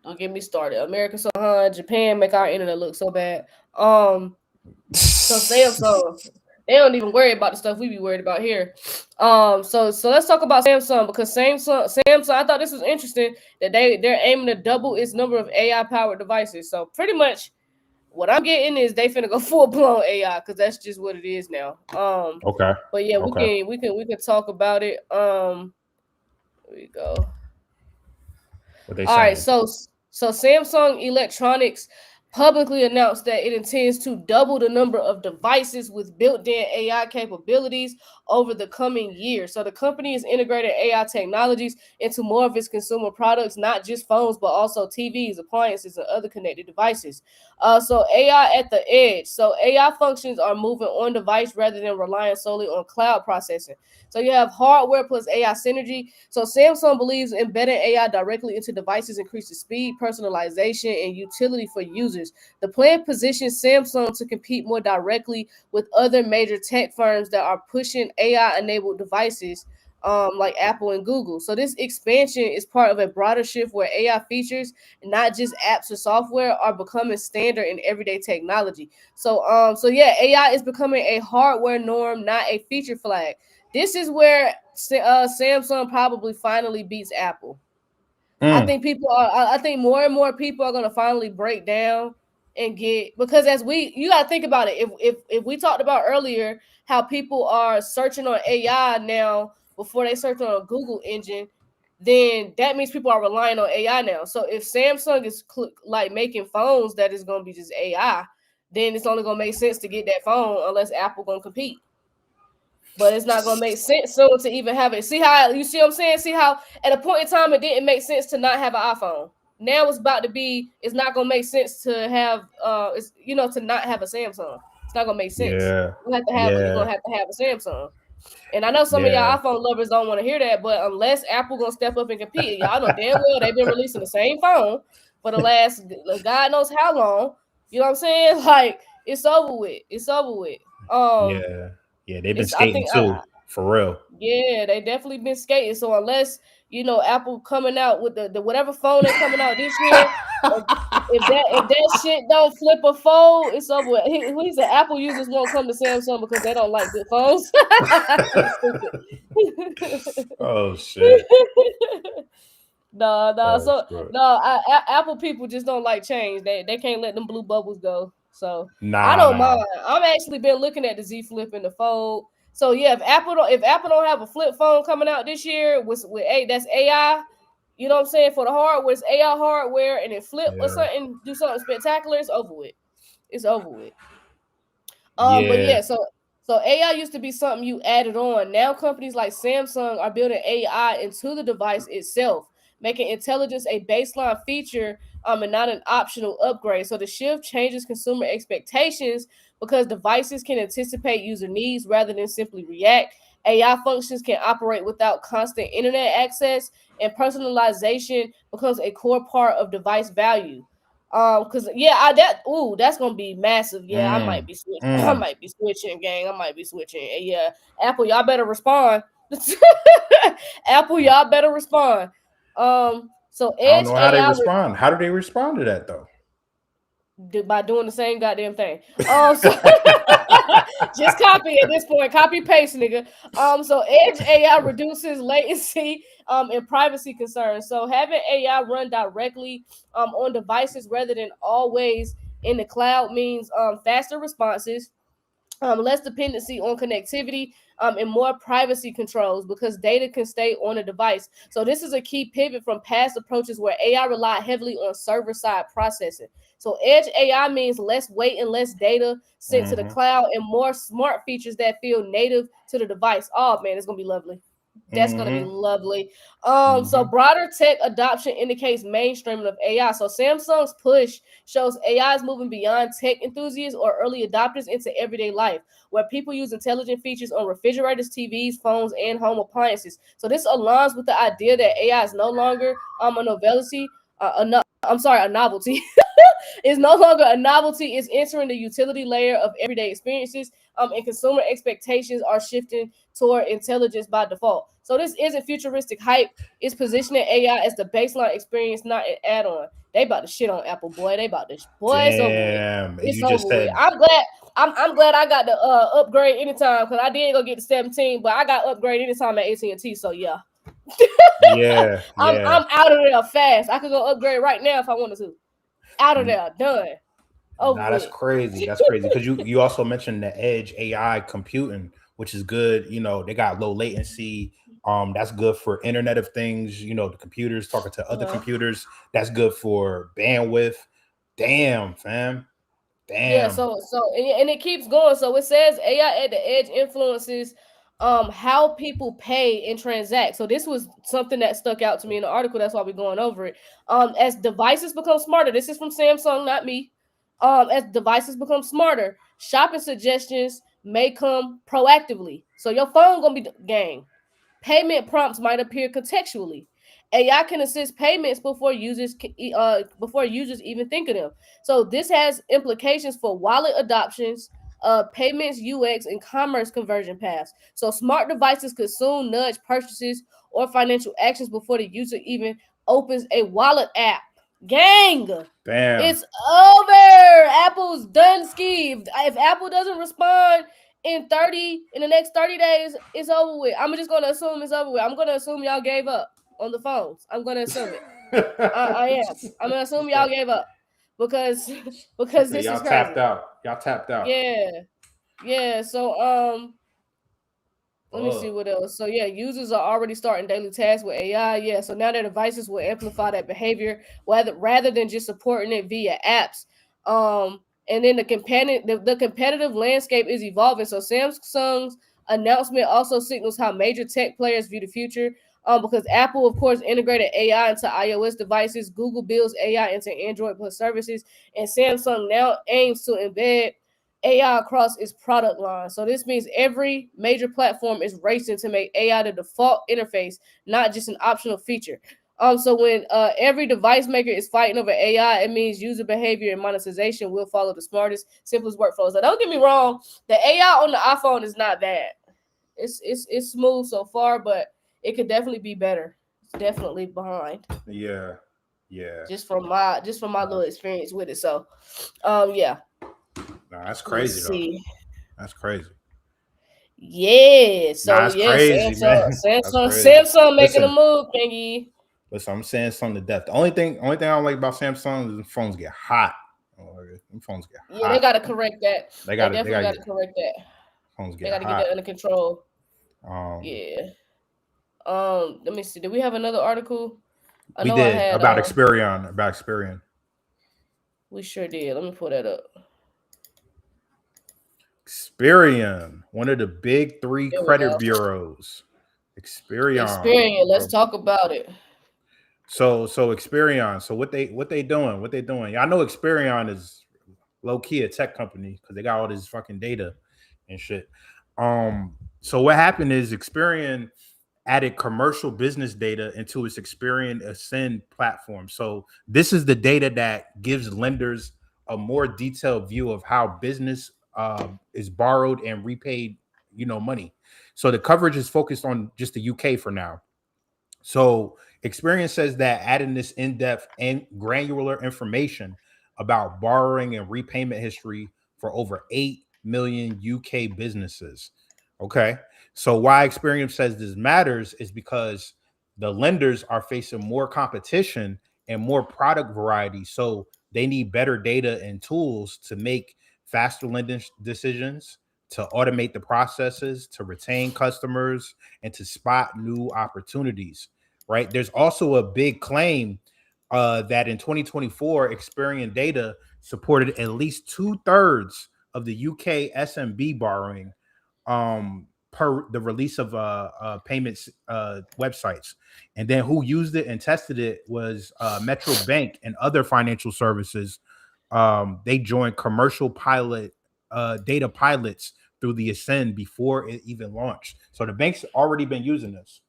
don't get me started. America so behind, Japan make our internet look so bad. So Samsung, they don't even worry about the stuff we be worried about here. So let's talk about Samsung, because Samsung, I thought this was interesting that they're aiming to double its number of AI powered devices. So pretty much what I'm getting is they finna go full blown AI, because that's just what it is now. Okay. But yeah, Okay. we can talk about it. Here we go. What they All right, saying? so Samsung Electronics publicly announced that it intends to double the number of devices with built-in AI capabilities over the coming year. So the company is integrating AI technologies into more of its consumer products, not just phones, but also TVs, appliances, and other connected devices. So AI at the edge. So AI functions are moving on device rather than relying solely on cloud processing. So you have hardware plus AI synergy. So Samsung believes embedding AI directly into devices increases speed, personalization, and utility for users. The plan positions Samsung to compete more directly with other major tech firms that are pushing AI-enabled devices, like Apple and Google. So this expansion is part of a broader shift where AI features, not just apps or software, are becoming standard in everyday technology. So yeah, AI is becoming a hardware norm, not a feature flag. This is where Samsung probably finally beats Apple. I Mm. think people are. I think more and more people are gonna finally break down and get, because you gotta think about it. If we talked about earlier how people are searching on AI now before they search on a Google engine, then that means people are relying on AI now. So if Samsung is like making phones that is gonna be just AI, then it's only gonna make sense to get that phone unless Apple gonna compete. But it's not gonna make sense soon to even have it. See how you see what I'm saying? See how at a point in time it didn't make sense to not have an iPhone. Now it's about to be. It's not gonna make sense to have. It's to not have a Samsung. It's not gonna make sense. Yeah. You have to have. You're Yeah. gonna have to have a Samsung. And I know some of Yeah. y'all iPhone lovers don't want to hear that, but unless Apple gonna step up and compete, y'all know damn well they've been releasing the same phone for the last God knows how long. You know what I'm saying? Like it's over with. It's over with. Um, Yeah. Yeah. They've been it's I skating think too, for real. yeah, they definitely been skating. So unless Apple coming out with the whatever phone they coming out this year, if that shit don't flip a fold, it's over with. He said Apple users won't come to Samsung because they don't like good phones. Stupid. Oh shit. No. Oh So shit. no, Apple people just don't like change. They can't let them blue bubbles go. So I Nah, don't mind. nah. I'm actually been looking at the Z Flip and the Fold. So yeah, if Apple don't have a flip phone coming out this year with that's AI, you know what I'm saying, for the hardware, it's AI hardware, and it flip or Yeah. something, do something spectacular, it's over with. It's over with. But Yeah. yeah, so AI used to be something you added on. Now companies like Samsung are building AI into the device itself, making intelligence a baseline feature, and not an optional upgrade. So the shift changes consumer expectations because devices can anticipate user needs rather than simply react. AI functions can operate without constant internet access, and personalization becomes a core part of device value. Cause yeah, that's gonna be massive. Yeah, I might Mm. be switching. I Mm. might be switching, gang. I might be switching. Yeah, Apple, y'all better respond. Apple, y'all better respond. So I don't Edge know how they AI respond. How do they respond to that though? by doing the same goddamn thing. So just copy at this point, copy paste, nigga. So Edge AI reduces latency and privacy concerns. So having AI run directly on devices rather than always in the cloud means faster responses, less dependency on connectivity, and more privacy controls because data can stay on a device. So this is a key pivot from past approaches where AI relied heavily on server-side processing. So edge AI means less weight and less data sent to the Mm-hmm. cloud and more smart features that feel native to the device. Oh man, it's gonna be lovely. That's gonna be Mm-hmm. lovely. So Mm-hmm. broader tech adoption indicates mainstreaming of AI. So Samsung's push shows AI is moving beyond tech enthusiasts or early adopters into everyday life, where people use intelligent features on refrigerators, TVs, phones, and home appliances. So this aligns with the idea that AI is no longer a novelty. A novelty. It's no longer a novelty. It's entering the utility layer of everyday experiences. And consumer expectations are shifting toward intelligence by default. So this isn't futuristic hype. It's positioning AI as the baseline experience, not an add-on. They about to shit on Apple, boy. They about to boy. It's over with. Damn. It's You over just with. said, I'm glad I got the upgrade anytime because I did go get the 17, but I got upgrade anytime at AT&T. So yeah. yeah. I'm out of there fast. I could go upgrade right now if I wanted to. Out of there, done. Over Nah, that's with. crazy. That's crazy. Because you also mentioned the edge AI computing, which is good. You know, they got low latency. That's good for Internet of Things, you know, the computers talking to other computers. That's good for bandwidth. Damn, fam. Yeah, Damn. and it keeps going. So it says AI at the edge influences how people pay and transact. So this was something that stuck out to me in the article. That's why we're going over it. As devices become smarter, this is from Samsung, not me. As devices become smarter, shopping suggestions may come proactively. So your phone gonna be gang. Payment prompts might appear contextually. AI can assist payments before users even think of them. So this has implications for wallet adoptions, payments UX, and commerce conversion paths. So smart devices could soon nudge purchases or financial actions before the user even opens a wallet app. Gang, Damn. it's over. Apple's done ski. If Apple doesn't respond in the next 30 days, it's over with. I'm just gonna assume it's over with. I'm gonna assume y'all gave up on the phones. I'm gonna assume it. I am. I'm gonna assume y'all gave up because So this y'all is tapped crazy. out. Y'all tapped out. Yeah. So let me see what else. So yeah, users are already starting daily tasks with AI. Yeah, so now their devices will amplify that behavior rather than just supporting it via apps. And then the competitive landscape is evolving. So Samsung's announcement also signals how major tech players view the future. Because Apple, of course, integrated AI into iOS devices, Google builds AI into Android Plus services, and Samsung now aims to embed AI across its product line. So this means every major platform is racing to make AI the default interface, not just an optional feature. So when every device maker is fighting over AI, it means user behavior and monetization will follow the smartest, simplest workflows. Now, don't get me wrong, the AI on the iPhone is not bad. It's smooth so far, but it could definitely be better. It's definitely behind. Yeah. Just from my little experience with it. So, yeah. Nah, that's Let's crazy though. see. That's crazy. Yeah. Nah, So that's yeah, crazy, Samsung, man. That's Samsung, crazy. Samsung making a Listen, move, thingy. I'm saying something to death. The only thing I don't like about Samsung is the phones get hot. Them phones get Yeah, they hot. gotta correct that. They They definitely gotta gotta get correct that. phones They get gotta get that hot. under control. Um, Yeah. Let me see. Did we have another article? I we know I did had. about Experian. About Experian. We sure did. Let me pull that up. Experian, one of the big three There we credit go. bureaus. Experian. Experience. Let's talk about it. So Experian. So what they doing? What they doing? Y'all know Experian is low key a tech company because they got all this fucking data and shit. So what happened is Experian added commercial business data into its Experian Ascend platform. So this is the data that gives lenders a more detailed view of how business is borrowed and repaid, money. So the coverage is focused on just the UK for now. So Experian says that adding this in-depth and granular information about borrowing and repayment history for over 8 million UK businesses. Okay. So why Experian says this matters is because the lenders are facing more competition and more product variety. So they need better data and tools to make faster lending decisions, to automate the processes, to retain customers, and to spot new opportunities. Right. There's also a big claim that in 2024, Experian data supported at least 2/3 of the UK SMB borrowing per the release of payments websites. And then who used it and tested it was Metro Bank and other financial services. They joined commercial pilot data pilots through the Ascend before it even launched. So the bank's already been using this.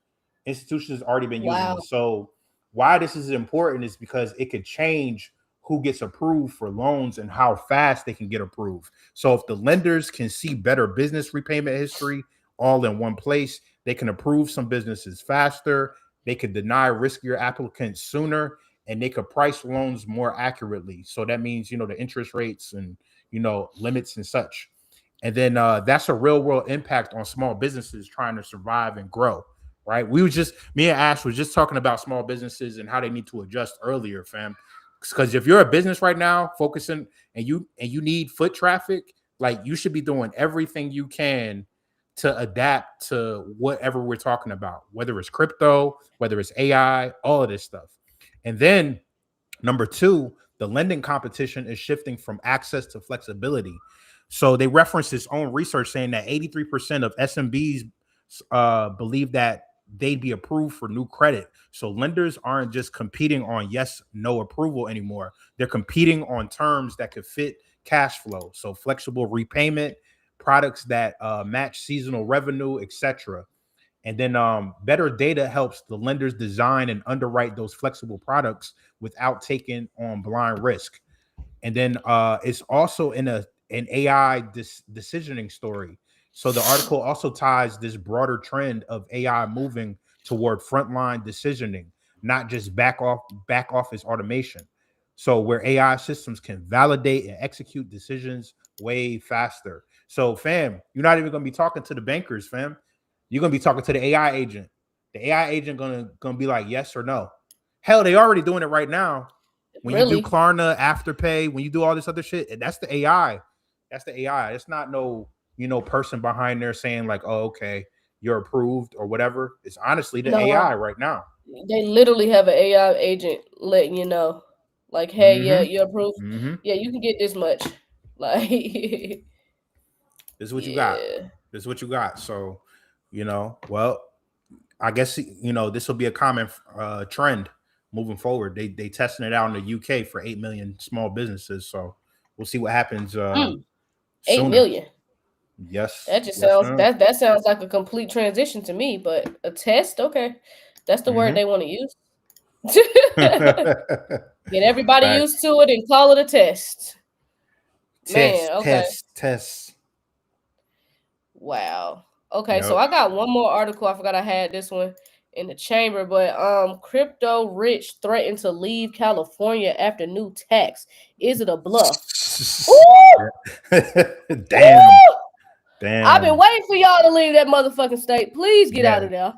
Institutions already been using Wow. this. So why this is important is because it could change who gets approved for loans and how fast they can get approved. So if the lenders can see better business repayment history all in one place, They can approve some businesses faster. They could deny riskier applicants sooner, and they could price loans more accurately. So that means, the interest rates and, limits and such. And then that's a real world impact on small businesses trying to survive and grow. Right. Me and Ash was just talking about small businesses and how they need to adjust earlier, fam. Because if you're a business right now focusing and you need foot traffic, like, you should be doing everything you can to adapt to whatever we're talking about, whether it's crypto, whether it's AI, all of this stuff. And then number two, the lending competition is shifting from access to flexibility. So they reference this own research saying that 83% of SMBs believe that they'd be approved for new credit. So lenders aren't just competing on yes, no approval anymore. They're competing on terms that could fit cash flow. So flexible repayment, products that match seasonal revenue, etc. And then better data helps the lenders design and underwrite those flexible products without taking on blind risk. And then it's also in an AI decisioning story. So the article also ties this broader trend of AI moving toward frontline decisioning, not just back office automation. So where AI systems can validate and execute decisions way faster. So, fam, you're not even going to be talking to the bankers, fam. You're going to be talking to the AI agent. The AI agent gonna be like yes or no. Hell, they already doing it right now. When you do Klarna, Afterpay, when you do all this other shit, that's the AI. That's the AI. It's not no person behind there saying like, oh, okay, you're approved or whatever. It's honestly the AI right now. They literally have an AI agent letting you know, like, hey, yeah, you're approved. Yeah, you can get this much. Like, this is what you got. This is what you got. So, well, I guess this will be a common trend moving forward. They testing it out in the UK for 8 million small businesses. So we'll see what happens. 8 million. Yes. That just sounds that sounds like a complete transition to me, but a test, okay. That's the word they want to use. Get everybody used to it and call it a test. Test. Wow. Okay, so I got one more article. I forgot I had this one in the chamber, but crypto rich threatened to leave California after new tax. Is it a bluff? Damn. Damn. I've been waiting for y'all to leave that motherfucking state. Please get out of there.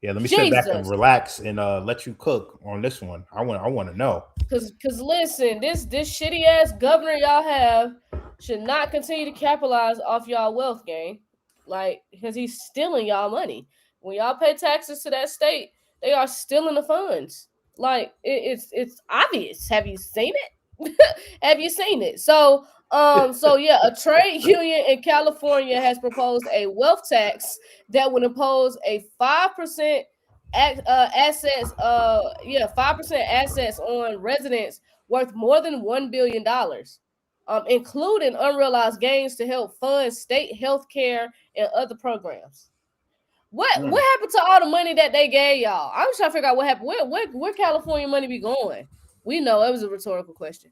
Yeah, let me sit back and relax and let you cook on this one. I want to know. Cause listen, this shitty ass governor y'all have should not continue to capitalize off y'all wealth gain. Like, because he's stealing y'all money. When y'all pay taxes to that state, they are stealing the funds. Like, it's obvious. Have you seen it? Have you seen it? So yeah, a trade union in California has proposed a wealth tax that would impose a 5% assets 5% assets on residents worth more than $1 billion, including unrealized gains to help fund state health care and other programs. What happened to all the money that they gave y'all? I'm trying to figure out what happened. Where California money be going? We know it was a rhetorical question.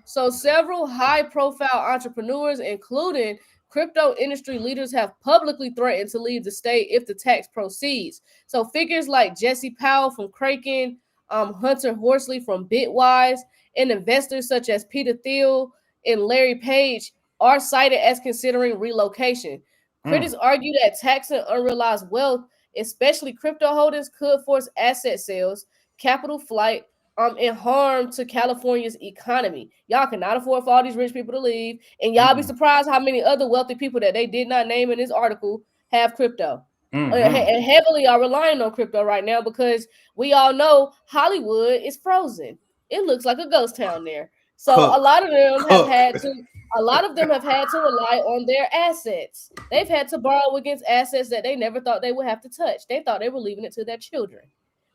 So several high-profile entrepreneurs, including crypto industry leaders, have publicly threatened to leave the state if the tax proceeds. So figures like Jesse Powell from Kraken, Hunter Horsley from Bitwise, and investors such as Peter Thiel and Larry Page are cited as considering relocation. Critics argue that taxing unrealized wealth, especially crypto holdings, could force asset sales, capital flight, and harm to California's economy. Y'all cannot afford for all these rich people to leave, and y'all be surprised how many other wealthy people that they did not name in this article have crypto. And heavily are relying on crypto right now because we all know Hollywood is frozen. It looks like a ghost town there. So a lot of them have had to rely on their assets. They've had to borrow against assets that they never thought they would have to touch. They thought they were leaving it to their children.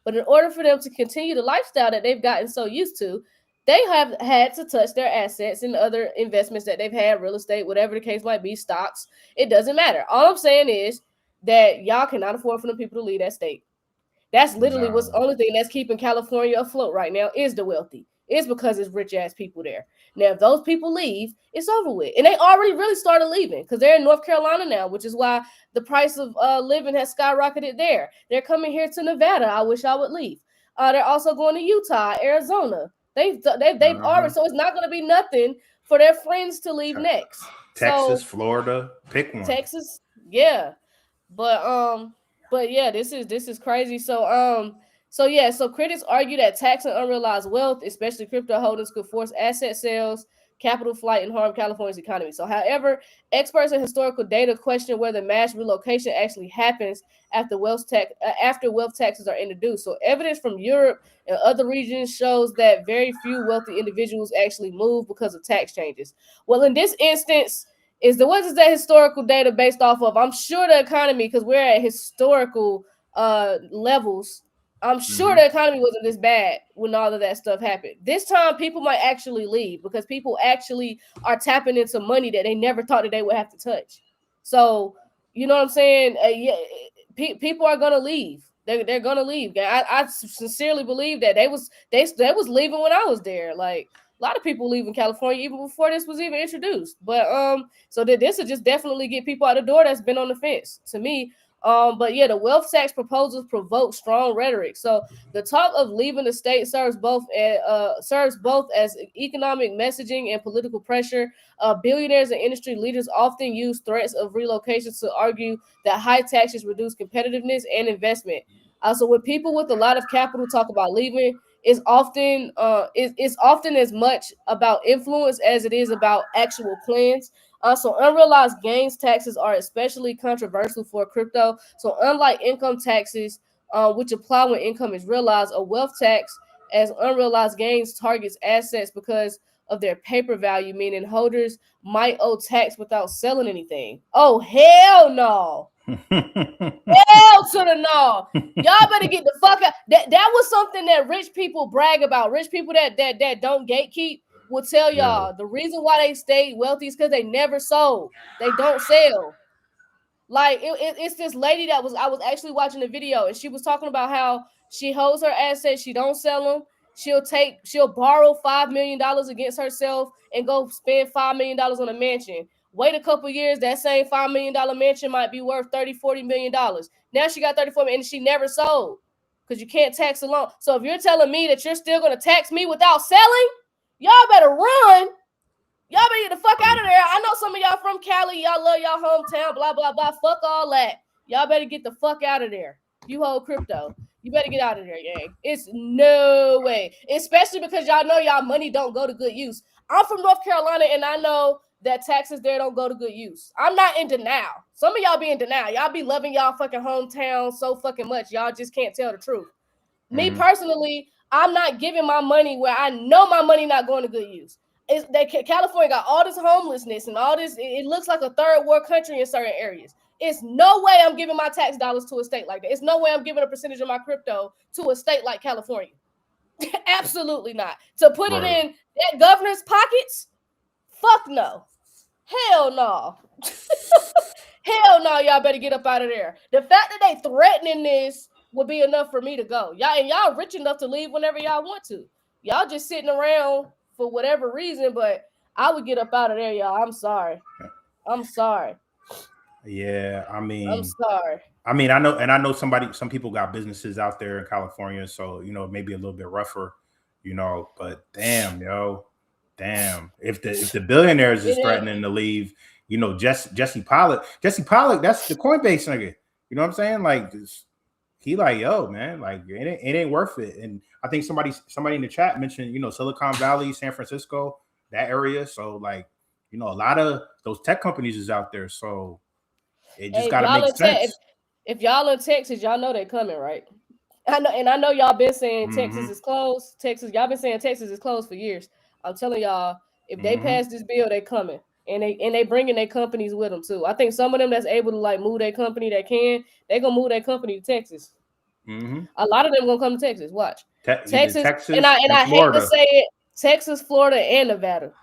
But in order for them to continue the lifestyle that they've gotten so used to, they have had to touch their assets and other investments that they've had, real estate, whatever the case might be, stocks. It doesn't matter. All I'm saying is that y'all cannot afford for the people to leave that state. That's literally what's the only thing that's keeping California afloat right now is the wealthy. It's because it's rich ass people there. Now, if those people leave, it's over with. And they already really started leaving because they're in North Carolina now, which is why the price of living has skyrocketed there. They're coming here to Nevada. I wish I would leave. They're also going to Utah, Arizona. They've already, so it's not going to be nothing for their friends to leave next. Texas, so, Florida, pick one. Texas, yeah. But yeah, this is crazy. So critics argue that tax on unrealized wealth, especially crypto holdings, could force asset sales, capital flight, and harm California's economy. So, however, experts in historical data question whether mass relocation actually happens after wealth taxes are introduced. So, evidence from Europe and other regions shows that very few wealthy individuals actually move because of tax changes. Well, in this instance, what is that historical data based off of? I'm sure the economy, because we're at historical levels. I'm sure the economy wasn't this bad when all of that stuff happened. This time, people might actually leave because people actually are tapping into money that they never thought that they would have to touch. So, you know what I'm saying? People are gonna leave. They're gonna leave. I sincerely believe that they was leaving when I was there. Like, a lot of people leave in California even before this was even introduced. But so this will just definitely get people out the door that's been on the fence to me. But yeah, the wealth tax proposals provoke strong rhetoric. So the talk of leaving the state serves both as economic messaging and political pressure. Billionaires and industry leaders often use threats of relocation to argue that high taxes reduce competitiveness and investment. So when people with a lot of capital talk about leaving, it's often as much about influence as it is about actual plans. So unrealized gains taxes are especially controversial for crypto. So unlike income taxes, which apply when income is realized, a wealth tax as unrealized gains targets assets because of their paper value, meaning holders might owe tax without selling anything. Oh, hell no. Hell to the no. Y'all better get the fuck out. That was something that rich people brag about. Rich people that don't gatekeep will tell y'all the reason why they stay wealthy is because they never sold. They don't sell. Like it's this lady I was actually watching a video and she was talking about how she holds her assets, she don't sell them. She'll borrow $5 million against herself and go spend $5 million on a mansion. Wait a couple years, that same $5 million mansion might be worth $30-40 million. Now she got 34 million and she never sold because you can't tax alone. So if you're telling me that you're still going to tax me without selling, y'all better run. Y'all better get the fuck out of there. I know some of y'all from Cali. Y'all love y'all hometown, blah, blah, blah. Fuck all that. Y'all better get the fuck out of there. You hold crypto. You better get out of there, gang. It's no way. Especially because y'all know y'all money don't go to good use. I'm from North Carolina, and I know that taxes there don't go to good use. I'm not in denial. Some of y'all be in denial. Y'all be loving y'all fucking hometown so fucking much. Y'all just can't tell the truth. Me personally, I'm not giving my money where I know my money not going to good use. California got all this homelessness and all this. It looks like a third world country in certain areas. It's no way I'm giving my tax dollars to a state like that. It's no way I'm giving a percentage of my crypto to a state like California. Absolutely not. To put it in that governor's pockets? Fuck no. Hell no. Hell no, y'all better get up out of there. The fact that they threatening this will be enough for me to go. Y'all rich enough to leave whenever y'all want to. Y'all just sitting around for whatever reason, but I would get up out of there, y'all. I'm sorry. Yeah, I mean, I'm sorry. I mean, I know some people got businesses out there in California, so maybe a little bit rougher, but damn, if the billionaires is threatening to leave, Jesse Pollock, that's the Coinbase nigga. You know what I'm saying? Like, he like, yo, man, like it ain't worth it. And I think somebody in the chat mentioned, Silicon Valley, San Francisco, that area. So like, a lot of those tech companies is out there. So it just gotta make sense. If y'all in Texas, y'all know they're coming, right? I know y'all been saying Texas is closed. Y'all been saying Texas is closed for years. I'm telling y'all, if they pass this bill, they coming. And they bringing their companies with them too. I think some of them that's able to like move their company they gonna move their company to Texas. A lot of them gonna come to Texas. Watch Texas, and I hate to say it, Texas, Florida, and Nevada.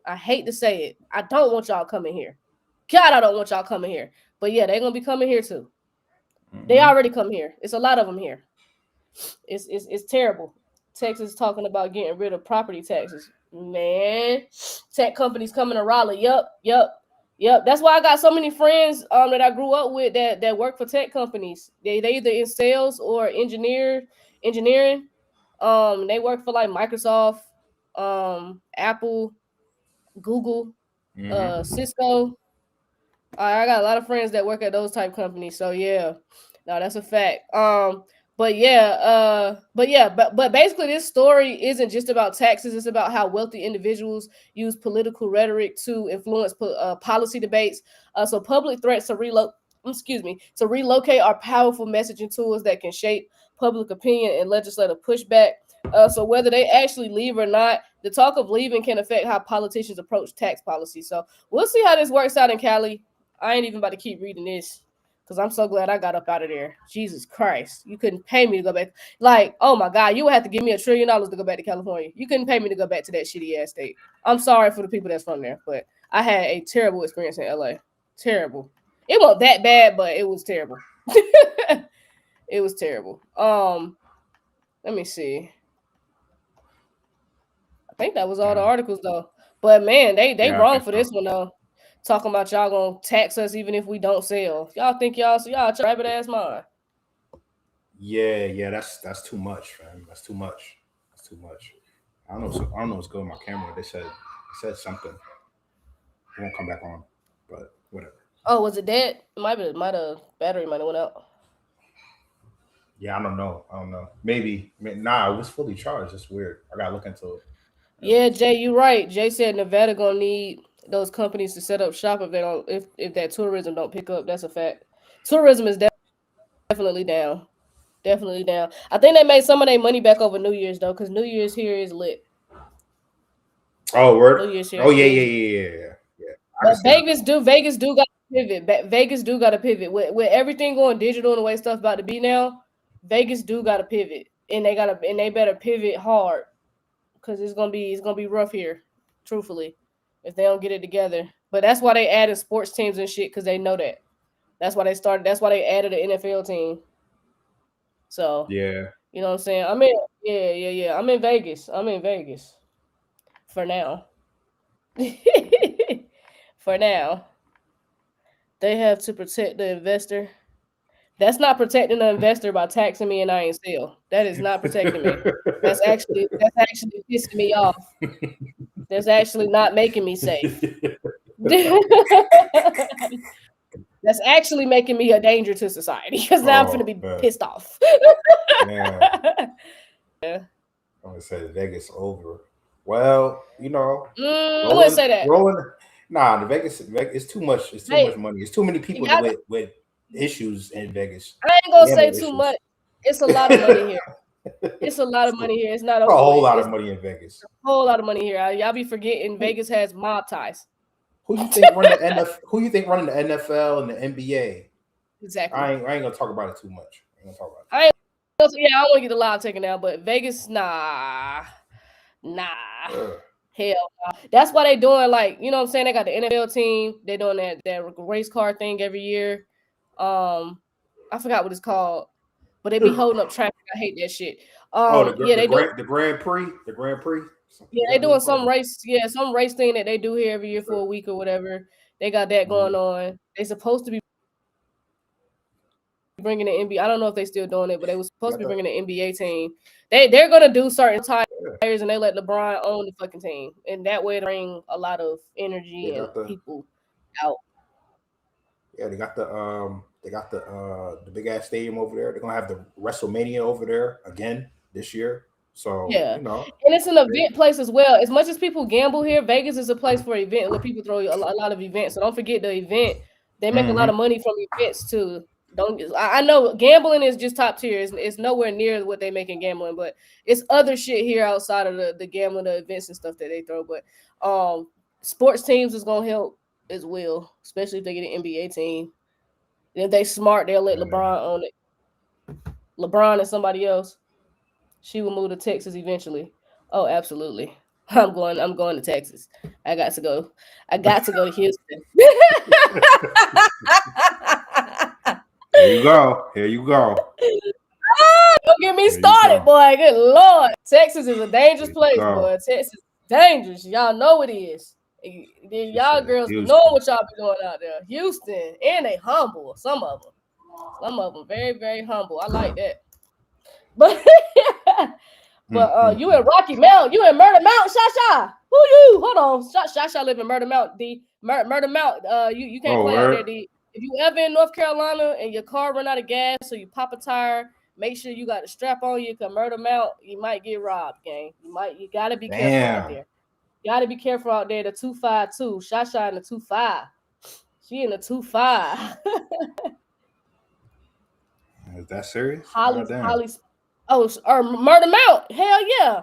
I hate to say it. I don't want y'all coming here. God, I don't want y'all coming here. But yeah, they're gonna be coming here too. They already come here. It's a lot of them here. It's terrible. Texas talking about getting rid of property taxes. Man, tech companies coming to Raleigh. Yep. That's why I got so many friends that I grew up with that work for tech companies. They either in sales or engineering. They work for like Microsoft, Apple, Google, Cisco. I got a lot of friends that work at those type companies. So yeah, no, that's a fact. But basically, this story isn't just about taxes. It's about how wealthy individuals use political rhetoric to influence policy debates. So public threats to relocate are powerful messaging tools that can shape public opinion and legislative pushback. So whether they actually leave or not, the talk of leaving can affect how politicians approach tax policy. So we'll see how this works out in Cali. I ain't even about to keep reading this because I'm so glad I got up out of there. Jesus Christ. You couldn't pay me to go back. Like, oh my God, you would have to give me $1 trillion to go back to California. You couldn't pay me to go back to that shitty ass state. I'm sorry for the people that's from there, but I had a terrible experience in LA. Terrible. It wasn't that bad, but it was terrible. It was terrible. Let me see. I think that was all the articles though. But man, they wrong for this one though. Talking about y'all gonna tax us even if we don't sell. Y'all think y'all rabbit ass mind. Yeah, that's too much, fam. That's too much. I don't know what's going on my camera. They said something. It won't come back on, but whatever. Oh, was it dead? Might have battery might have went out. Yeah, I don't know. Maybe. Nah, it was fully charged. It's weird. I gotta look into it. Yeah, Jay, you're right. Jay said Nevada gonna need those companies to set up shop if they don't if that tourism don't pick up. That's a fact. Tourism is definitely down. Definitely down. I think they made some of their money back over New Year's though, because New Year's here is lit. Oh, word. New Year's here. Oh yeah. But Vegas do got to pivot. Vegas do got to pivot with everything going digital and the way stuff about to be now. Vegas do got to pivot, and they better pivot hard, because it's gonna be rough here, truthfully, if they don't get it together. But that's why they added sports teams and shit, because they know that. That's why they started. That's why they added an NFL team. So yeah, you know what I'm saying. I'm in Vegas. For now. For now, they have to protect the investor. That's not protecting the investor by taxing me and I ain't sell. That is not protecting me. That's actually pissing me off. That's actually not making me safe. That's actually making me a danger to society, because now I'm going to be pissed off. Yeah. I'm going to say Vegas over. Well, you know, I wouldn't say that. The Vegas, it's too much. It's too much money. It's too many people with issues in Vegas. I ain't gonna say too much. It's a lot of money here. It's a lot of money here. It's not a whole lot of money in Vegas. A whole lot of money here. Y'all be forgetting Vegas has mob ties. Who you think running the NFL and the NBA? Exactly. I ain't gonna talk about it too much. I don't want to get the live taken out, but Vegas, nah. Hell nah. That's why they doing, like, you know what I'm saying? They got the NFL team. They're doing that race car thing every year. I forgot what it's called, but they be holding up traffic. I hate that shit. The Grand Prix. The Grand Prix. Yeah, they doing some race. Yeah, some race thing that they do here every year for a week or whatever. They got that going on. They supposed to be bringing the NBA. I don't know if they still doing it, but they was supposed to be bringing the NBA team. They're gonna do certain tires, and they let LeBron own the fucking team, and that way they bring a lot of energy and people out. Yeah, they got the big ass stadium over there. They're gonna have the WrestleMania over there again this year. So yeah, you know, and it's an event place as well. As much as people gamble here, Vegas is a place for event where people throw a lot of events. So don't forget the event. They make a lot of money from events too. I know gambling is just top tier. It's nowhere near what they make in gambling, but it's other shit here outside of the gambling, the events and stuff that they throw. But sports teams is gonna help as well, especially if they get an NBA team. And if they smart, they'll let LeBron own it. LeBron and somebody else. She will move to Texas eventually. Oh, absolutely. I'm going to Texas. I got to go to Houston. Here you go. Oh, Don't get me started, boy. Good Lord. Texas is a dangerous place, boy. Texas is dangerous. Y'all know it is. Y'all girls be knowing what y'all be doing out there. Houston. And they humble. Some of them. Some of them very, very humble. I like that. But you in Rocky Mount. You in Murder Mount, Shasha. Who you? Hold on. Shasha live in Murder Mount, D. Murder Mount. You can't play out there, D. If you ever in North Carolina and your car run out of gas, so you pop a tire, make sure you got the strap on you, cause Murder Mount, you might get robbed, gang. You gotta be careful out there. You gotta be careful out there. The 252. Shasha in the 25. She in the 25. Is that serious? Holly. Or Murder Mount. Hell yeah.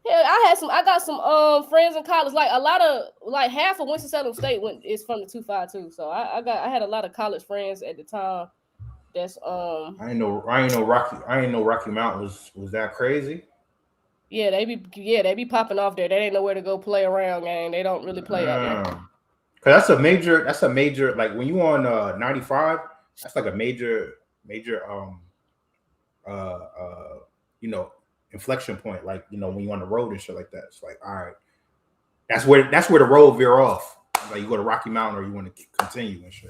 Yeah, I got some friends in college. Like a lot of half of Winston-Salem State is from the 252. So I had a lot of college friends at the time. That's I didn't know Rocky Mount was that crazy. Yeah, they be popping off there. They ain't nowhere to go play around, gang. They don't really play out there. Cause that's a major like when you on 95, that's like a major inflection point, like when you're on the road and shit like that. It's like, all right, that's where the road veer off. Like you go to Rocky Mountain or you want to continue and shit.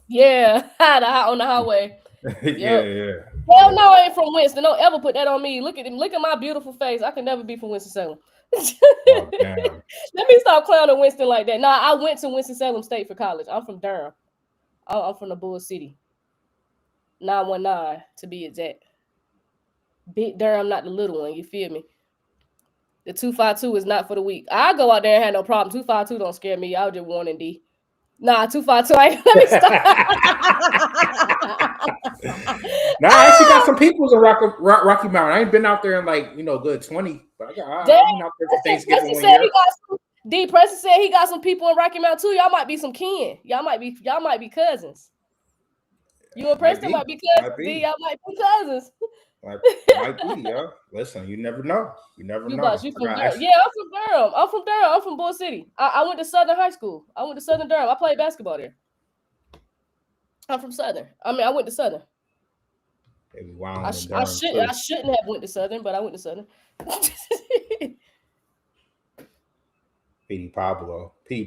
Yeah, on the highway. Yeah. Hell no, I ain't from Winston. Don't ever put that on me. Look at my beautiful face. I can never be from Winston-Salem. Oh, damn. Let me stop clowning Winston like that. Nah, I went to Winston-Salem State for college. I'm from Durham. I'm from the Bull City. 919 to be exact. Big Durham, not the little one. You feel me? The 252 is not for the weak. I go out there and have no problem. 252 don't scare me. I was just warning D. Nah, 252. Let me stop. Nah, I actually got some people in Rocky Mountain. I ain't been out there in good 20. But I've been out there for Thanksgiving one year. D. Preston said he got some people in Rocky Mountain too. Y'all might be some kin. Y'all might be cousins. You and Preston might be cousins. D, y'all might be cousins. Might be, yo. Listen, you never know. You never know. You from Durham. Yeah, I'm from Durham. I'm from Bull City. I went to Southern High School. I went to Southern Durham. I played basketball there. I'm from Southern. I went to Southern. I shouldn't have went to Southern, but I went to Southern. P. Pablo. Hey,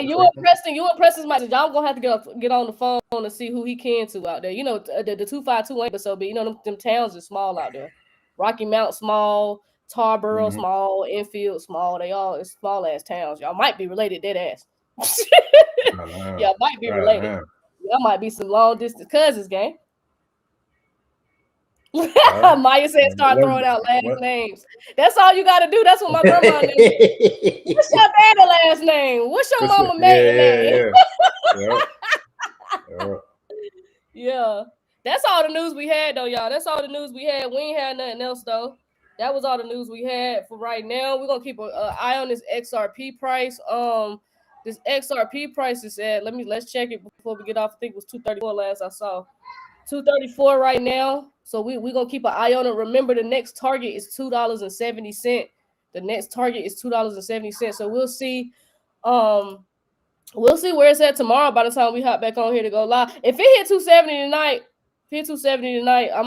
you and Preston's mic. Y'all gonna have to get on the phone and see who he can to out there. The 252 ain't so big. Them towns are small out there. Rocky Mount small, Tarboro small, Enfield small. They all it's small ass towns. Y'all might be related, dead ass. Y'all might be related. Y'all might be some long distance cousins, gang. Maya said start throwing out last names. That's all you gotta do. That's what my grandma did. What's your daddy last name? What's your mama maiden name? Yeah. That's all the news we had though, y'all. That's all the news we had. We ain't had nothing else though. That was all the news we had for right now. We're gonna keep an eye on this XRP price. This XRP price is at let's check it before we get off. I think it was 234 last I saw. 234 right now. So we're gonna keep an eye on it. Remember, the next target is $2.70. The next target is $2.70. So we'll see. We'll see where it's at tomorrow by the time we hop back on here to go live. If it hit 270 tonight, I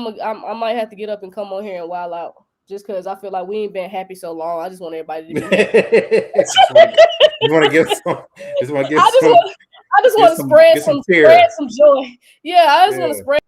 might have to get up and come on here and wild out. Just because I feel like we ain't been happy so long. I just want everybody to be happy. I just want to spread some joy. Yeah, I just want to spread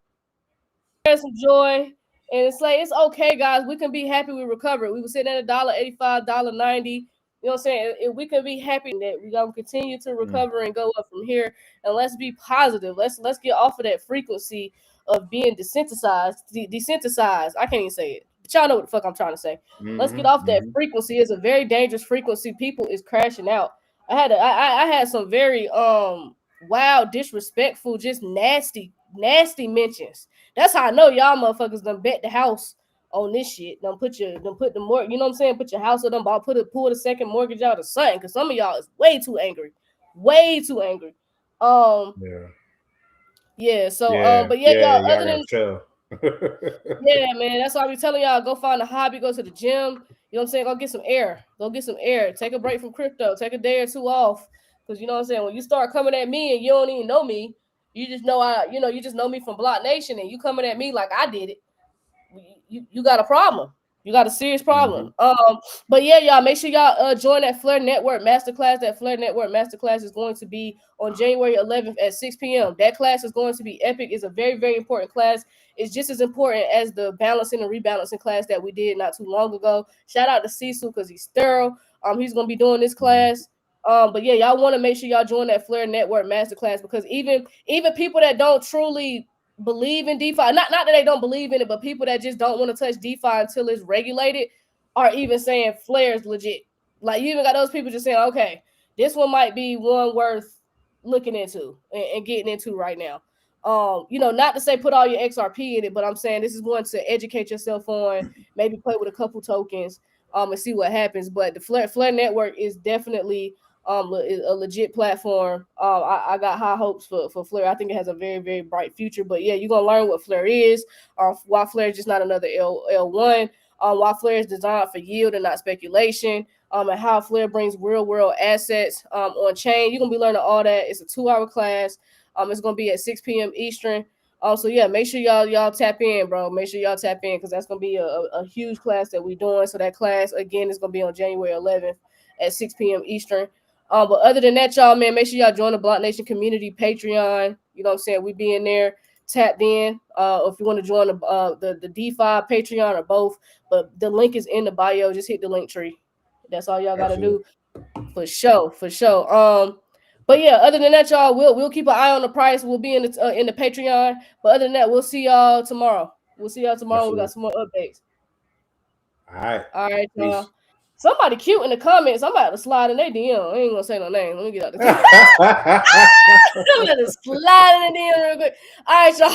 some joy. And it's like, it's okay, guys. We can be happy we recovered. We were sitting at $1.85, $1.90. You know what I'm saying? If we can be happy that we're going to continue to recover and go up from here. And let's be positive. Let's get off of that frequency of being desensitized. I can't even say it. But y'all know what the fuck I'm trying to say. Let's get off that frequency. It's a very dangerous frequency. People is crashing out. I had some very wild, disrespectful, just nasty mentions. That's how I know y'all motherfuckers done bet the house on this shit. Done put the mortgage, you know what I'm saying? Put your house on them, pull the second mortgage out or something. Because some of y'all is way too angry. Yeah. So y'all, other than yeah, man, that's why I be telling y'all, go find a hobby, go to the gym. You know what I'm saying? Go get some air. Take a break from crypto. Take a day or two off. Because you know what I'm saying? When you start coming at me and you don't even know me, you just know you just know me from BlockNation, and you coming at me like I did it. you got a problem. You got a serious problem. But yeah, y'all make sure y'all join that Flare Network Masterclass. That Flare Network Masterclass is going to be on January 11th at 6 p.m. That class is going to be epic. It's a very, very important class. It's just as important as the balancing and rebalancing class that we did not too long ago. Shout out to Cecil because he's thorough. He's gonna be doing this class. But yeah, y'all want to make sure y'all join that Flare Network Masterclass because even people that don't truly believe in DeFi, not that they don't believe in it, but people that just don't want to touch DeFi until it's regulated are even saying Flare is legit. Like you even got those people just saying, okay, this one might be one worth looking into and getting into right now. Not to say put all your XRP in it, but I'm saying this is one to educate yourself on, maybe play with a couple tokens, and see what happens. But the Flare Network is definitely a legit platform. I got high hopes for Flare. I think it has a very, very bright future. But yeah, you're gonna learn what Flare is, why Flare is just not another L1, why Flare is designed for yield and not speculation, and how Flare brings real world assets on chain. You're gonna be learning all that. It's a 2-hour class. It's gonna be at 6 p.m. Eastern. So yeah, make sure y'all tap in, bro. Make sure y'all tap in because that's gonna be a huge class that we're doing. So that class again is gonna be on January 11th at 6 p.m. Eastern. But other than that, y'all, man, make sure y'all join the BlockNation community Patreon. You know what I'm saying? We be in there tapped in. If you want to join the DeFi Patreon or both, but the link is in the bio. Just hit the link tree. That's all y'all gotta do. For sure. But yeah, other than that, y'all, we'll keep an eye on the price. We'll be in the Patreon. But other than that, we'll see y'all tomorrow. We got some more updates. All right, y'all. Peace. Somebody cute in the comments. I'm about to slide in their DM. I ain't gonna say no name. Let me get out the comment. I'm gonna slide in the DM real quick. All right, y'all.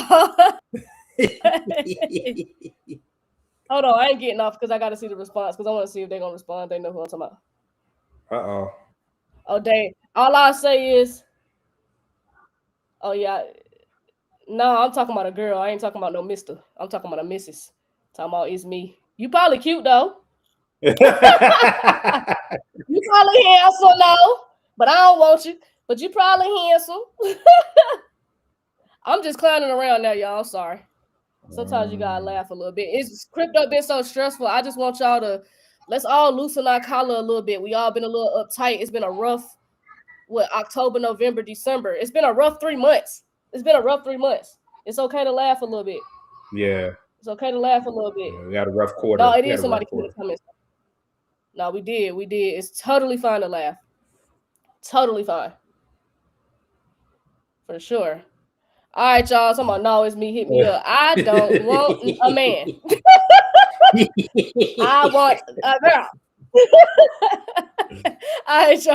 Hold on, I ain't getting off because I gotta see the response because I want to see if they're gonna respond. They know who I'm talking about. Oh, dang. All I say is, oh yeah. No, I'm talking about a girl. I ain't talking about no mister. I'm talking about a missus. Talking about it's me. You probably cute though. You probably handsome though, but I don't want you. But you probably handsome. I'm just clowning around now, y'all. I'm sorry. Sometimes you gotta laugh a little bit. It's crypto been so stressful. I just want y'all to let's all loosen our collar a little bit. We all been a little uptight. It's been a rough October, November, December. It's been a rough 3 months. It's okay to laugh a little bit. Yeah. It's okay to laugh a little bit. Yeah, we had a rough quarter. No, it is somebody in the comments. No, we did. It's totally fine to laugh. Totally fine. For sure. All right, y'all. Somebody, no, it's me. Hit me up. I don't want a man. I want a girl. All right, y'all.